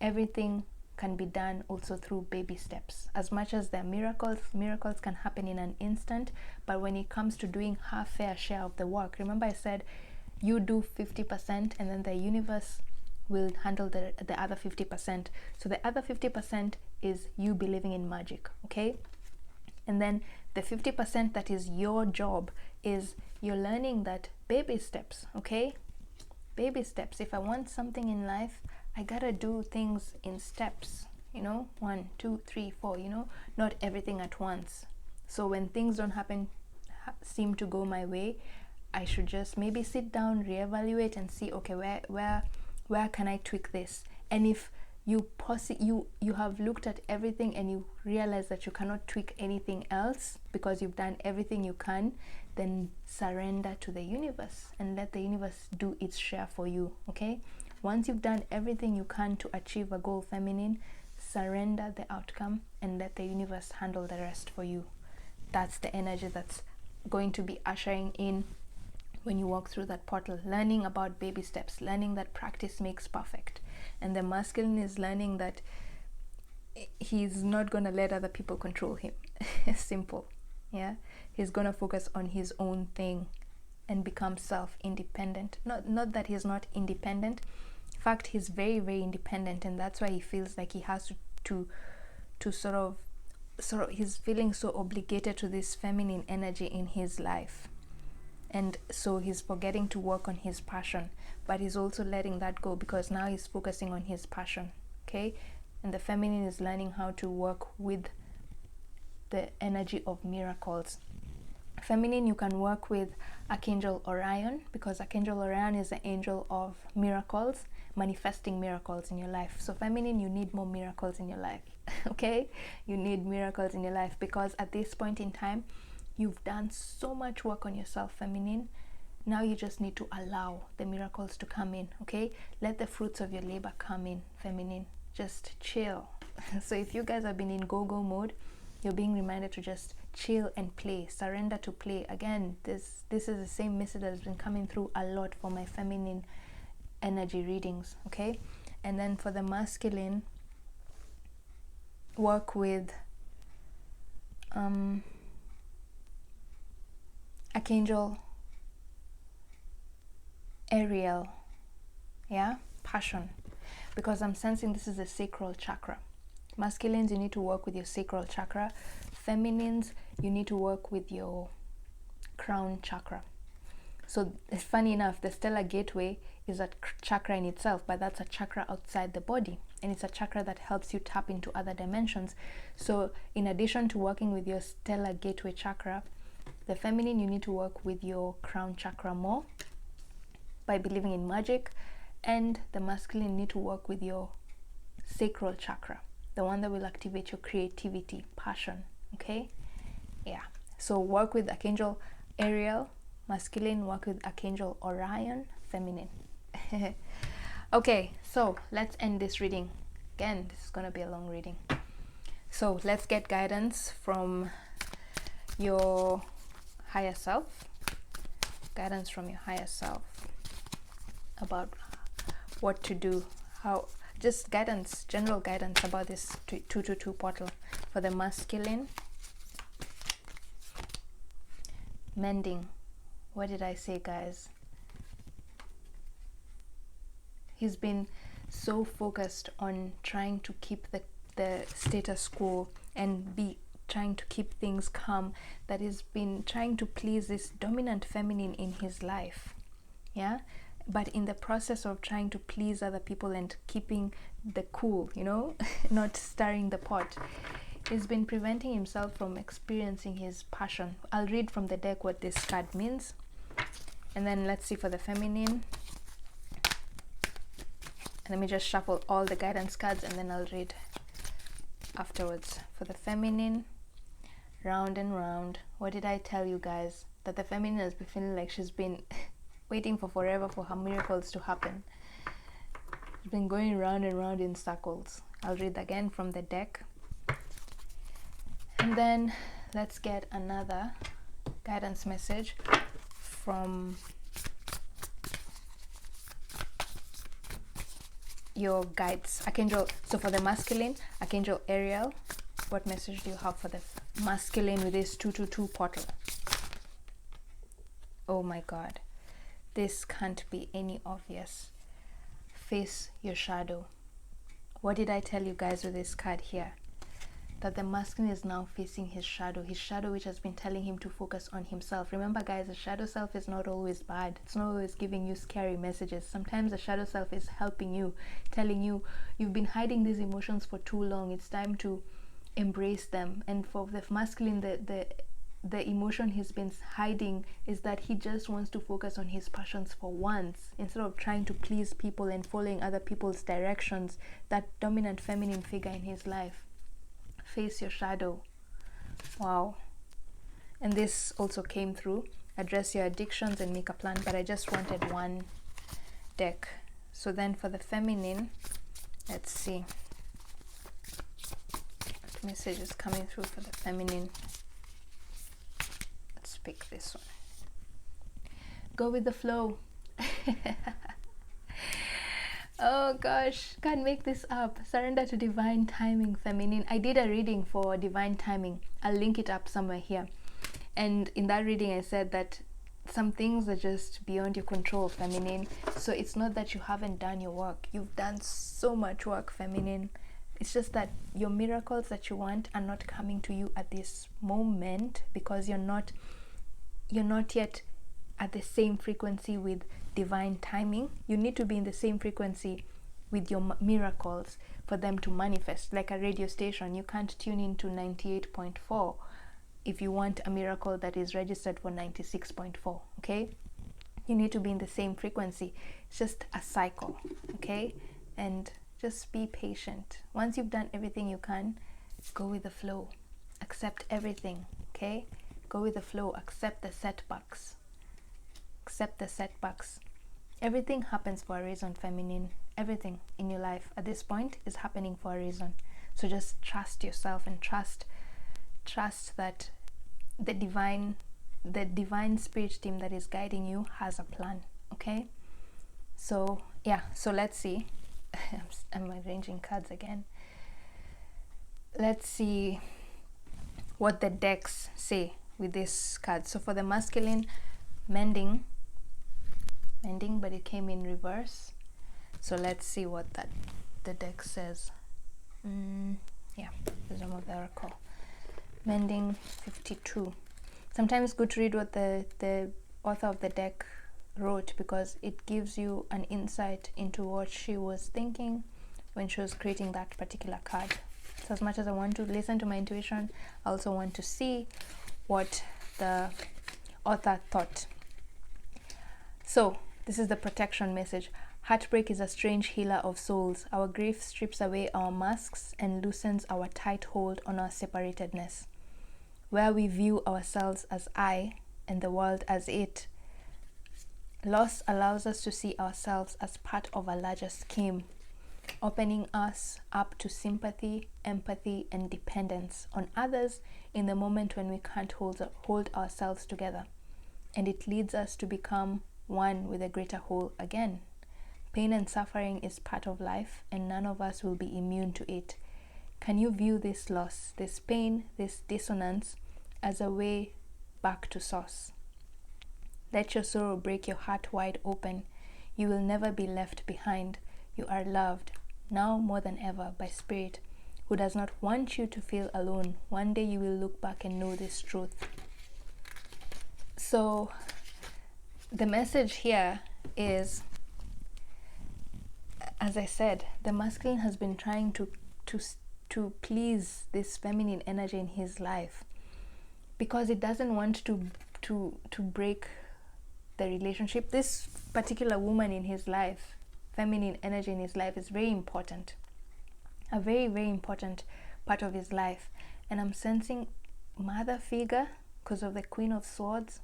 Speaker 1: everything can be done also through baby steps. As much as there are miracles can happen in an instant, but when it comes to doing her fair share of the work, remember I said you do 50% and then the universe will handle the other 50%. So the other 50% is you believing in magic, okay? And then the 50% that is your job is you're learning that baby steps, okay? Baby steps. If I want something in life, I gotta do things in steps, you know, 1, 2, 3, 4, you know, not everything at once. So when things don't seem to go my way, I should just maybe sit down, reevaluate and see, okay, where can I tweak this? And if you have looked at everything and you realize that you cannot tweak anything else because you've done everything you can, then surrender to the universe and let the universe do its share for you, okay? Once you've done everything you can to achieve a goal, feminine, surrender the outcome and let the universe handle the rest for you. That's the energy that's going to be ushering in when you walk through that portal, learning about baby steps, learning that practice makes perfect. And the masculine is learning that he's not going to let other people control him. Simple. Yeah, he's going to focus on his own thing and become self-independent. Not that he's not independent. In fact, he's very, very independent, and that's why he feels like he has to sort of he's feeling so obligated to this feminine energy in his life. And so he's forgetting to work on his passion, but he's also letting that go because now he's focusing on his passion, okay? And the feminine is learning how to work with the energy of miracles. Feminine, you can work with Archangel Orion, because Archangel Orion is the angel of miracles, manifesting miracles in your life. So feminine, you need more miracles in your life, okay? You need miracles in your life because at this point in time, you've done so much work on yourself, feminine. Now you just need to allow the miracles to come in, okay? Let the fruits of your labor come in, feminine. Just chill. So if you guys have been in go-go mode, you're being reminded to just chill and play. Surrender to play. Again, this is the same message that has been coming through a lot for my feminine energy readings, okay? And then for the masculine, work with Archangel Ariel, yeah, passion, because I'm sensing this is the sacral chakra. Masculines, you need to work with your sacral chakra. Feminines, you need to work with your crown chakra. So it's funny enough, the stellar gateway is a chakra in itself, but that's a chakra outside the body, and it's a chakra that helps you tap into other dimensions. So in addition to working with your stellar gateway chakra, the feminine, you need to work with your crown chakra more by believing in magic, and the masculine, you need to work with your sacral chakra, the one that will activate your creativity, passion. Okay, yeah. So work with Archangel Ariel, masculine. Work with Archangel Orion, feminine. Okay, so let's end this reading. Again, this is going to be a long reading. So let's get guidance from your higher self. Guidance from your higher self about what to do, how, just guidance, general guidance about this 222 portal. For the masculine, mending. What did I say, guys? He's been so focused on trying to keep the status quo and be trying to keep things calm, that he's been trying to please this dominant feminine in his life. Yeah, but in the process of trying to please other people and keeping the cool, you know, not stirring the pot, he's been preventing himself from experiencing his passion. I'll read from the deck what this card means, and then let's see for the feminine. Let me just shuffle all the guidance cards and then I'll read afterwards. For the feminine, round and round. What did I tell you guys? That the feminine has been feeling like she's been waiting for forever for her miracles to happen. She's been going round and round in circles. I'll read again from the deck. And then let's get another guidance message from your guides, Archangel. So for the masculine, Archangel Ariel, what message do you have for the masculine with this 222 portal? Oh my God, this can't be any obvious. Face your shadow. What did I tell you guys with this card here? That the masculine is now facing his shadow which has been telling him to focus on himself. Remember, guys, the shadow self is not always bad. It's not always giving you scary messages. Sometimes the shadow self is helping you, telling you you've been hiding these emotions for too long. It's time to embrace them. And for the masculine, the emotion he's been hiding is that he just wants to focus on his passions for once, instead of trying to please people and following other people's directions. That dominant feminine figure in his life. Face your shadow. Wow. And this also came through. Address your addictions and make a plan, but I just wanted one deck. So then for the feminine, let's see what message is coming through for the feminine. Let's pick this one. Go with the flow. Oh gosh, can't make this up. Surrender to divine timing, feminine. I did a reading for divine timing. I'll link it up somewhere here. And in that reading, I said that some things are just beyond your control, feminine. So it's not that you haven't done your work. You've done so much work, feminine. It's just that your miracles that you want are not coming to you at this moment because you're not yet at the same frequency with divine timing. You need to be in the same frequency with your miracles for them to manifest. Like a radio station, you can't tune into 98.4 if you want a miracle that is registered for 96.4. Okay, you need to be in the same frequency. It's just a cycle. Okay, and just be patient. Once you've done everything you can, go with the flow. Accept everything. Okay, go with the flow. Accept the setbacks. Accept the setbacks. Everything happens for a reason, feminine. Everything in your life at this point is happening for a reason. So just trust yourself and trust that the divine spirit team that is guiding you has a plan. Okay, so yeah, so let's see. I'm arranging cards again. Let's see what the decks say with this card. So for the masculine, mending, but it came in reverse. So let's see what the deck says. Yeah, Wisdom of the Oracle. Mending 52. Sometimes good to read what the author of the deck wrote, because it gives you an insight into what she was thinking when she was creating that particular card. So as much as I want to listen to my intuition, I also want to see what the author thought. So this is the protection message. Heartbreak is a strange healer of souls. Our grief strips away our masks and loosens our tight hold on our separatedness. Where we view ourselves as I and the world as it, loss allows us to see ourselves as part of a larger scheme, opening us up to sympathy, empathy, and dependence on others in the moment when we can't hold ourselves together. And it leads us to become one with a greater whole again. Pain and suffering is part of life, and none of us will be immune to it. Can you view this loss, this pain, this dissonance as a way back to source? Let your sorrow break your heart wide open. You will never be left behind. You are loved, now more than ever, by Spirit, who does not want you to feel alone. One day you will look back and know this truth. So the message here is, as I said, the masculine has been trying to please this feminine energy in his life, because it doesn't want to break the relationship. This particular woman in his life, feminine energy in his life, is very important, a very, very important part of his life. And I'm sensing mother figure because of the Queen of Swords.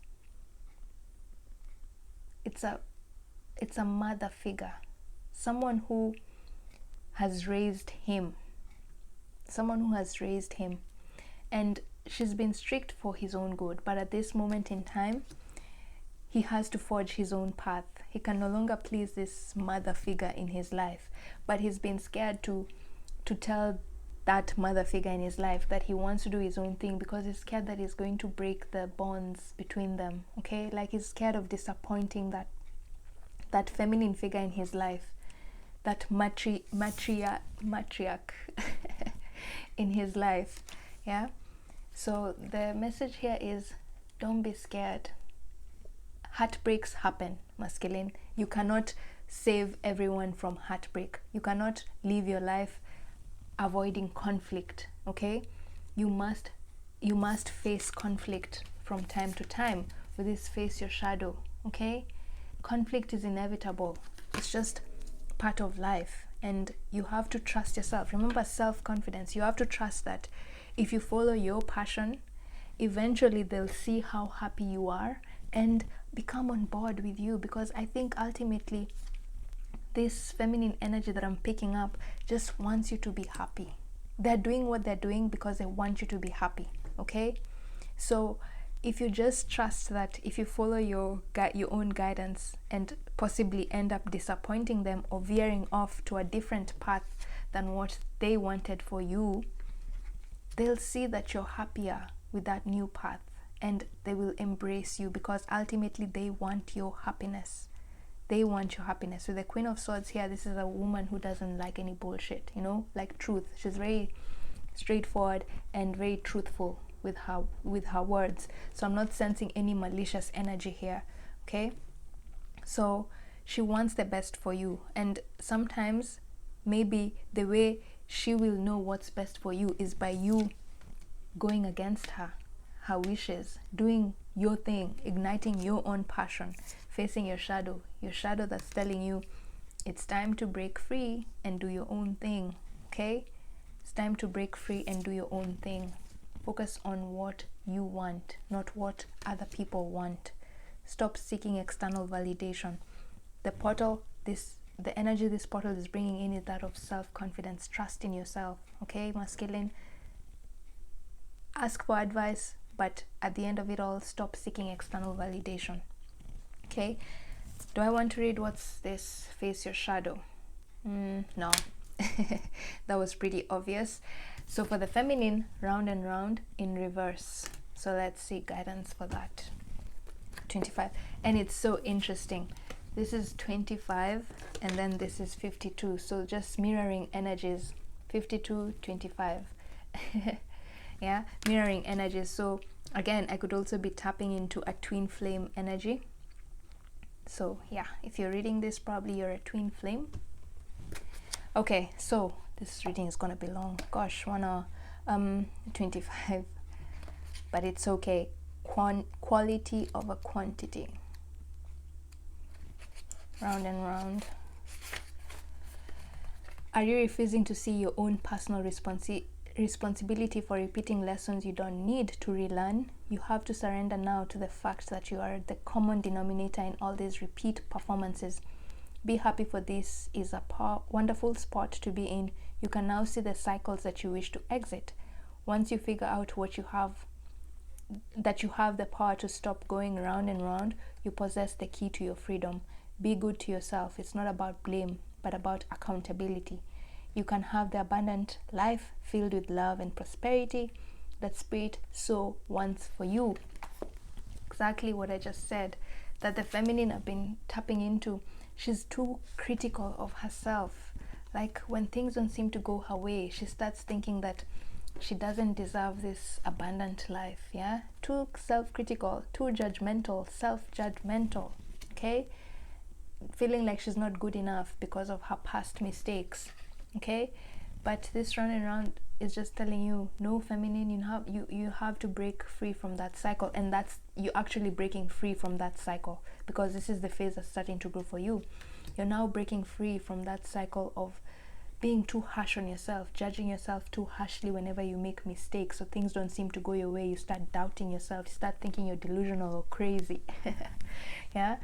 Speaker 1: It's a mother figure, someone who has raised him, and she's been strict for his own good, but at this moment in time he has to forge his own path. He can no longer please this mother figure in his life, but he's been scared to tell that mother figure in his life that he wants to do his own thing, because he's scared that he's going to break the bonds between them. Okay, like he's scared of disappointing that feminine figure in his life, that matriarch in his life. Yeah, so the message here is, don't be scared. Heartbreaks happen, masculine. You cannot save everyone from heartbreak. You cannot live your life avoiding conflict. Okay, you must face conflict from time to time. With this, face your shadow. Okay, conflict is inevitable. It's just part of life, and you have to trust yourself. Remember, self-confidence. You have to trust that if you follow your passion, eventually they'll see how happy you are and become on board with you. Because I think ultimately this feminine energy that I'm picking up just wants you to be happy. They're doing what they're doing because they want you to be happy. Okay, so if you just trust that if you follow your own guidance and possibly end up disappointing them or veering off to a different path than what they wanted for you, they'll see that you're happier with that new path, and they will embrace you, because ultimately they want your happiness. They want your happiness. With the Queen of Swords here, this is a woman who doesn't like any bullshit, like truth. She's very straightforward and very truthful with her words. So I'm not sensing any malicious energy here. Okay, so she wants the best for you, and sometimes maybe the way she will know what's best for you is by you going against her wishes, doing your thing, igniting your own passion, facing your shadow that's telling you it's time to break free and do your own thing. Okay, it's time to break free and do your own thing. Focus on what you want, not what other people want. Stop seeking external validation. The energy this portal is bringing in is that of self-confidence. Trust in yourself. Okay, masculine, ask for advice, but at the end of it all, stop seeking external validation. Okay, do I want to read what's this? Face your shadow. No. That was pretty obvious. So for the feminine, round and round in reverse. So let's see guidance for that. 25. And it's so interesting. This is 25 and then this is 52. So just mirroring energies. 52, 25. Yeah, mirroring energies. So again, I could also be tapping into a twin flame energy. So yeah, if you're reading this, probably you're a twin flame. Okay, so this reading is gonna be long. Gosh, 1 hour 25, but it's okay. Quality over quantity. Round and round. Are you refusing to see your own personal responsibility for repeating lessons you don't need to relearn? You have to surrender now to the fact that you are the common denominator in all these repeat performances. Be happy, for this is a wonderful spot to be in. You can now see the cycles that you wish to exit. Once you figure out what you have, that you have the power to stop going round and round, you possess the key to your freedom. Be good to yourself. It's not about blame, but about accountability. You can have the abundant life filled with love and prosperity that Spirit so wants for you. Exactly what I just said, that the feminine I've been tapping into. She's too critical of herself. Like when things don't seem to go her way, she starts thinking that she doesn't deserve this abundant life. Yeah, too self-critical, too judgmental, self-judgmental. Okay, feeling like she's not good enough because of her past mistakes. Okay, but this round and round is just telling you, no, feminine, you have to break free from that cycle. And that's you actually breaking free from that cycle, because this is the phase that's starting to grow for you. You're now breaking free from that cycle of being too harsh on yourself, judging yourself too harshly whenever you make mistakes, so things don't seem to go your way. You start doubting yourself, you start thinking you're delusional or crazy. Yeah,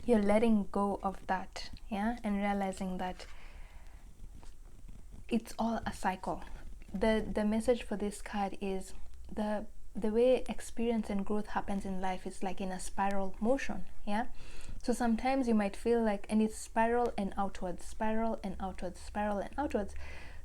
Speaker 1: you're letting go of that, yeah, and realizing that it's all a cycle. The message for this card is the way experience and growth happens in life is like in a spiral motion. Yeah, so sometimes you might feel like, and it's spiral and outwards, spiral and outwards, spiral and outwards.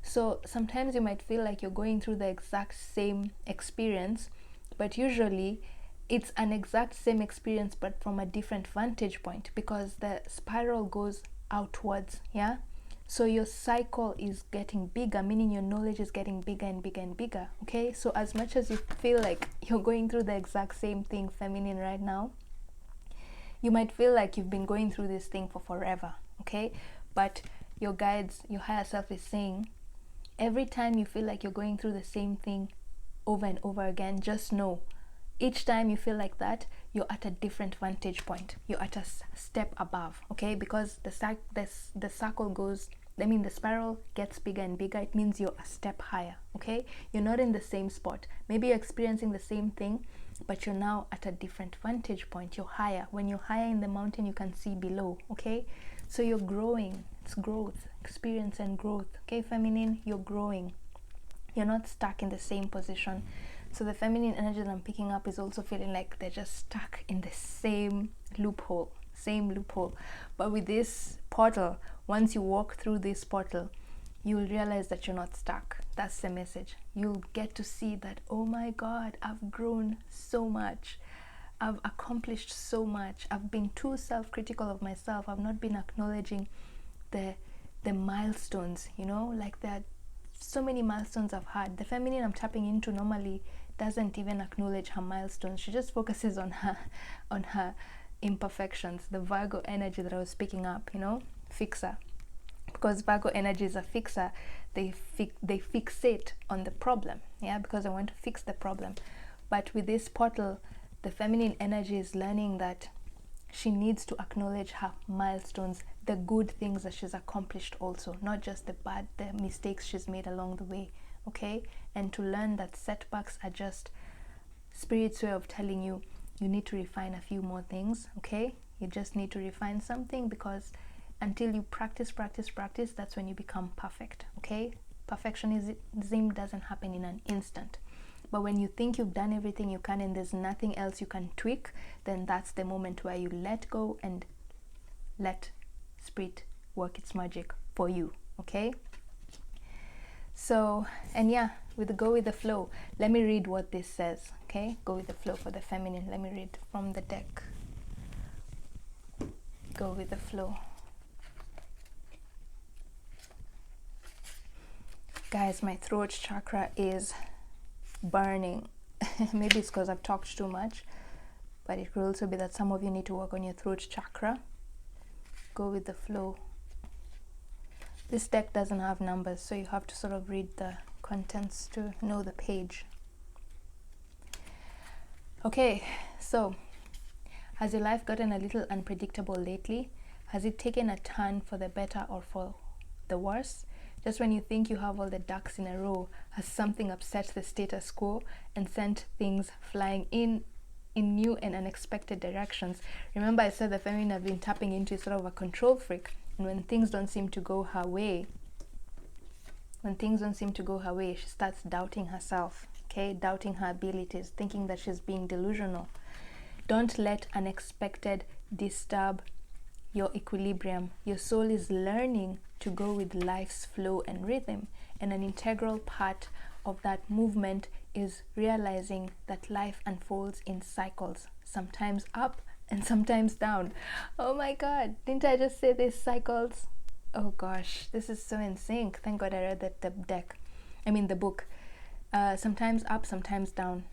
Speaker 1: So sometimes you might feel like you're going through the exact same experience, but usually it's an exact same experience but from a different vantage point, because the spiral goes outwards. Yeah, so your cycle is getting bigger, meaning your knowledge is getting bigger and bigger and bigger. Okay, so as much as you feel like you're going through the exact same thing, feminine, right now, you might feel like you've been going through this thing for forever. Okay, but your guides, your higher self is saying, every time you feel like you're going through the same thing over and over again, just know, each time you feel like that, you're at a different vantage point. You're at a step above. Okay, because the circle goes, the spiral gets bigger and bigger. It means you're a step higher. Okay, you're not in the same spot. Maybe you're experiencing the same thing, but you're now at a different vantage point. You're higher. When you're higher in the mountain, you can see below. Okay, so you're growing. It's growth, experience and growth. Okay, feminine, you're growing. You're not stuck in the same position. So the feminine energy that I'm picking up is also feeling like they're just stuck in the same loophole. But with this portal, once you walk through this portal, you'll realize that you're not stuck. That's the message. You'll get to see that, oh my God, I've grown so much. I've accomplished so much. I've been too self-critical of myself. I've not been acknowledging the milestones, like that. So many milestones I've had. The feminine I'm tapping into normally doesn't even acknowledge her milestones. She just focuses on her imperfections. The Virgo energy that I was picking up, fixer. Because Virgo energy is a fixer. They fixate on the problem, yeah, because they want to fix the problem. But with this portal, the feminine energy is learning that she needs to acknowledge her milestones, the good things that she's accomplished also, not just the mistakes she's made along the way. Okay, and to learn that setbacks are just Spirit's way of telling you, you need to refine a few more things. Okay, you just need to refine something, because until you practice, that's when you become perfect. Okay, perfectionism doesn't happen in an instant. But when you think you've done everything you can and there's nothing else you can tweak, then that's the moment where you let go and let Spirit work its magic for you. Okay, so, and yeah, go with the flow. Let me read what this says. Okay, go with the flow for the feminine. Let me read from the deck. Go with the flow. Guys, my throat chakra is burning. Maybe it's because I've talked too much. but it could also be that some of you need to work on your throat chakra. Go with the flow. This deck doesn't have numbers, so you have to sort of read the contents to know the page. Okay, so has your life gotten a little unpredictable lately? Has it taken a turn for the better or for the worse? Just when you think you have all the ducks in a row, has something upset the status quo and sent things flying in new and unexpected directions? Remember, I said the feminine have been tapping into sort of a control freak, and when things don't seem to go her way, she starts doubting herself, okay? Doubting her abilities, thinking that she's being delusional. Don't let unexpected disturb your equilibrium. Your soul is learning to go with life's flow and rhythm, and an integral part of that movement is realizing that life unfolds in cycles, sometimes up and sometimes down. Oh my god, didn't I just say this? Cycles? Oh gosh, this is so in sync. Thank god I read the book. Sometimes up, sometimes down.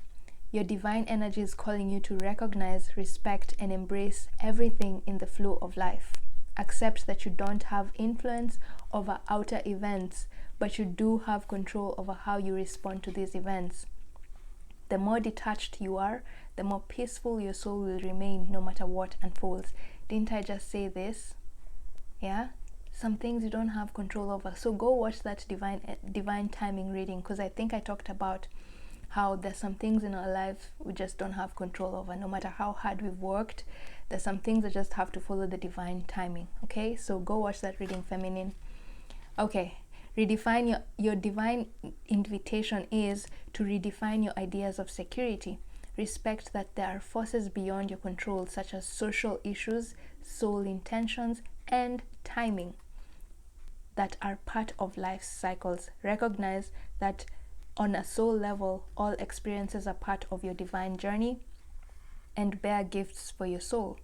Speaker 1: Your divine energy is calling you to recognize, respect, and embrace everything in the flow of life. Accept that you don't have influence over outer events, but you do have control over how you respond to these events. The more detached you are, the more peaceful your soul will remain no matter what unfolds. Didn't I just say this? Yeah? Some things you don't have control over. So go watch that divine timing reading, because I think I talked about how there's some things in our life we just don't have control over. No matter how hard we've worked, there's some things that just have to follow the divine timing. Okay, so go watch that reading, feminine. Okay, redefine your divine invitation is to redefine your ideas of security. Respect that there are forces beyond your control, such as social issues, soul intentions, and timing, that are part of life's cycles. Recognize that on a soul level, all experiences are part of your divine journey and bear gifts for your soul.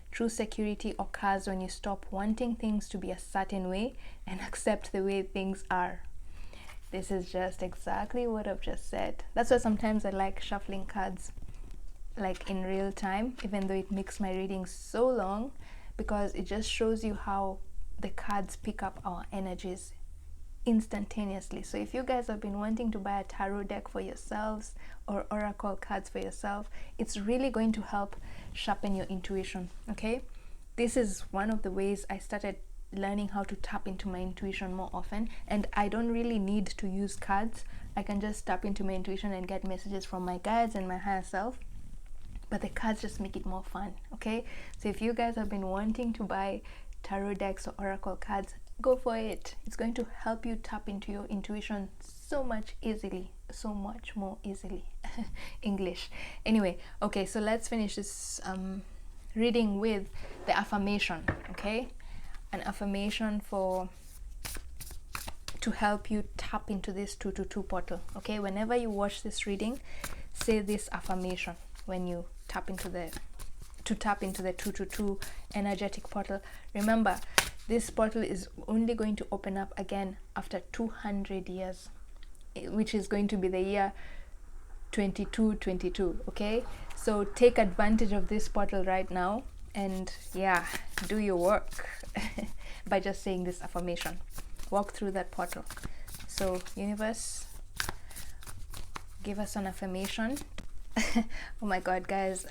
Speaker 1: True security occurs when you stop wanting things to be a certain way and accept the way things are. This is just exactly what I've just said. That's why sometimes I like shuffling cards like in real time, even though it makes my reading so long, because it just shows you how the cards pick up our energies instantaneously. So if you guys have been wanting to buy a tarot deck for yourselves or oracle cards for yourself, it's really going to help sharpen your intuition. Okay, this is one of the ways I started learning how to tap into my intuition more often, and I don't really need to use cards. I can just tap into my intuition and get messages from my guides and my higher self, but the cards just make it more fun. Okay, so if you guys have been wanting to buy tarot decks or oracle cards, go for it. It's going to help you tap into your intuition so much more easily. English. Anyway, okay, so let's finish this reading with the affirmation. Okay, an affirmation to help you tap into this 222 portal. Okay, whenever you watch this reading, say this affirmation when you tap into the 222 energetic portal. Remember, this portal is only going to open up again after 200 years, which is going to be the year 2222. Okay, so take advantage of this portal right now, and yeah, do your work by just saying this affirmation. Walk through that portal. So universe, give us an affirmation. Oh my god, guys,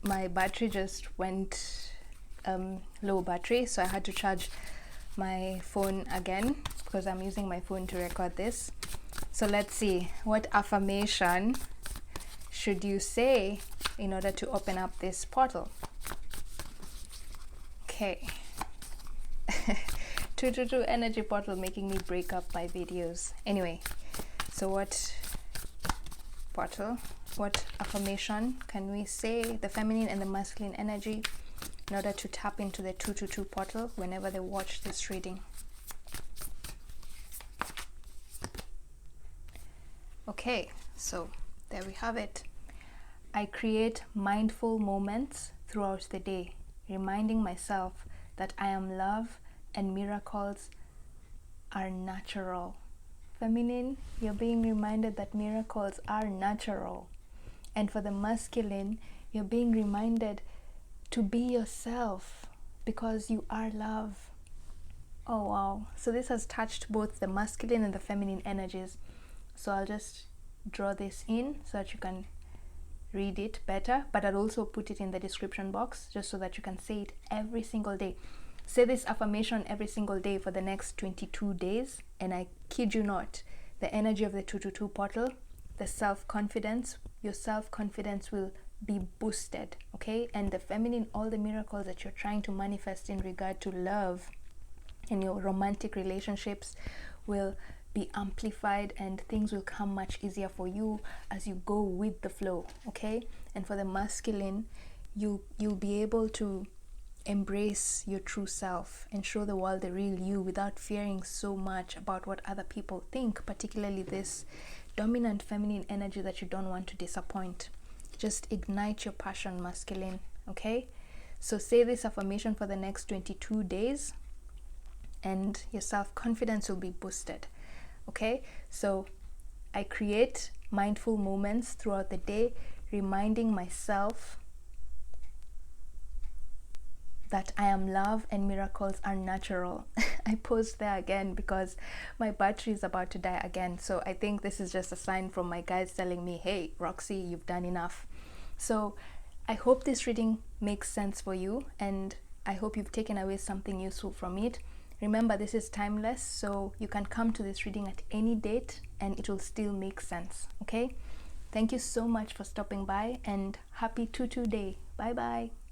Speaker 1: my battery just went low battery, so I had to charge my phone again because I'm using my phone to record this. So let's see, what affirmation should you say in order to open up this portal? Okay. 222 energy portal making me break up my videos. Anyway, so what affirmation can we say, the feminine and the masculine energy, in order to tap into the 222 portal whenever they watch this reading? Okay, so there we have it. I create mindful moments throughout the day, reminding myself that I am love and miracles are natural. Feminine, you're being reminded that miracles are natural. And for the masculine, You're being reminded to be yourself because you are love. Oh wow. So this has touched both the masculine and the feminine energies. So I'll just draw this in so that you can read it better, but I'll also put it in the description box just so that you can say it every single day. Say this affirmation every single day for the next 22 days, and I kid you not, the energy of the 222 portal, the self-confidence, your self-confidence will be boosted, okay? And the feminine, all the miracles that you're trying to manifest in regard to love in your romantic relationships will be amplified, and things will come much easier for you as you go with the flow, okay? And for the masculine, you'll be able to embrace your true self and show the world the real you without fearing so much about what other people think, particularly this dominant feminine energy that you don't want to disappoint. Just ignite your passion, masculine, okay? So say this affirmation for the next 22 days and your self-confidence will be boosted. Okay, so I create mindful moments throughout the day, reminding myself that I am love and miracles are natural. I paused there again because my battery is about to die again. So I think this is just a sign from my guides telling me, hey, Roxy, you've done enough. So I hope this reading makes sense for you, and I hope you've taken away something useful from it. Remember, this is timeless, so you can come to this reading at any date and it will still make sense, okay? Thank you so much for stopping by, and happy 22 day. Bye bye.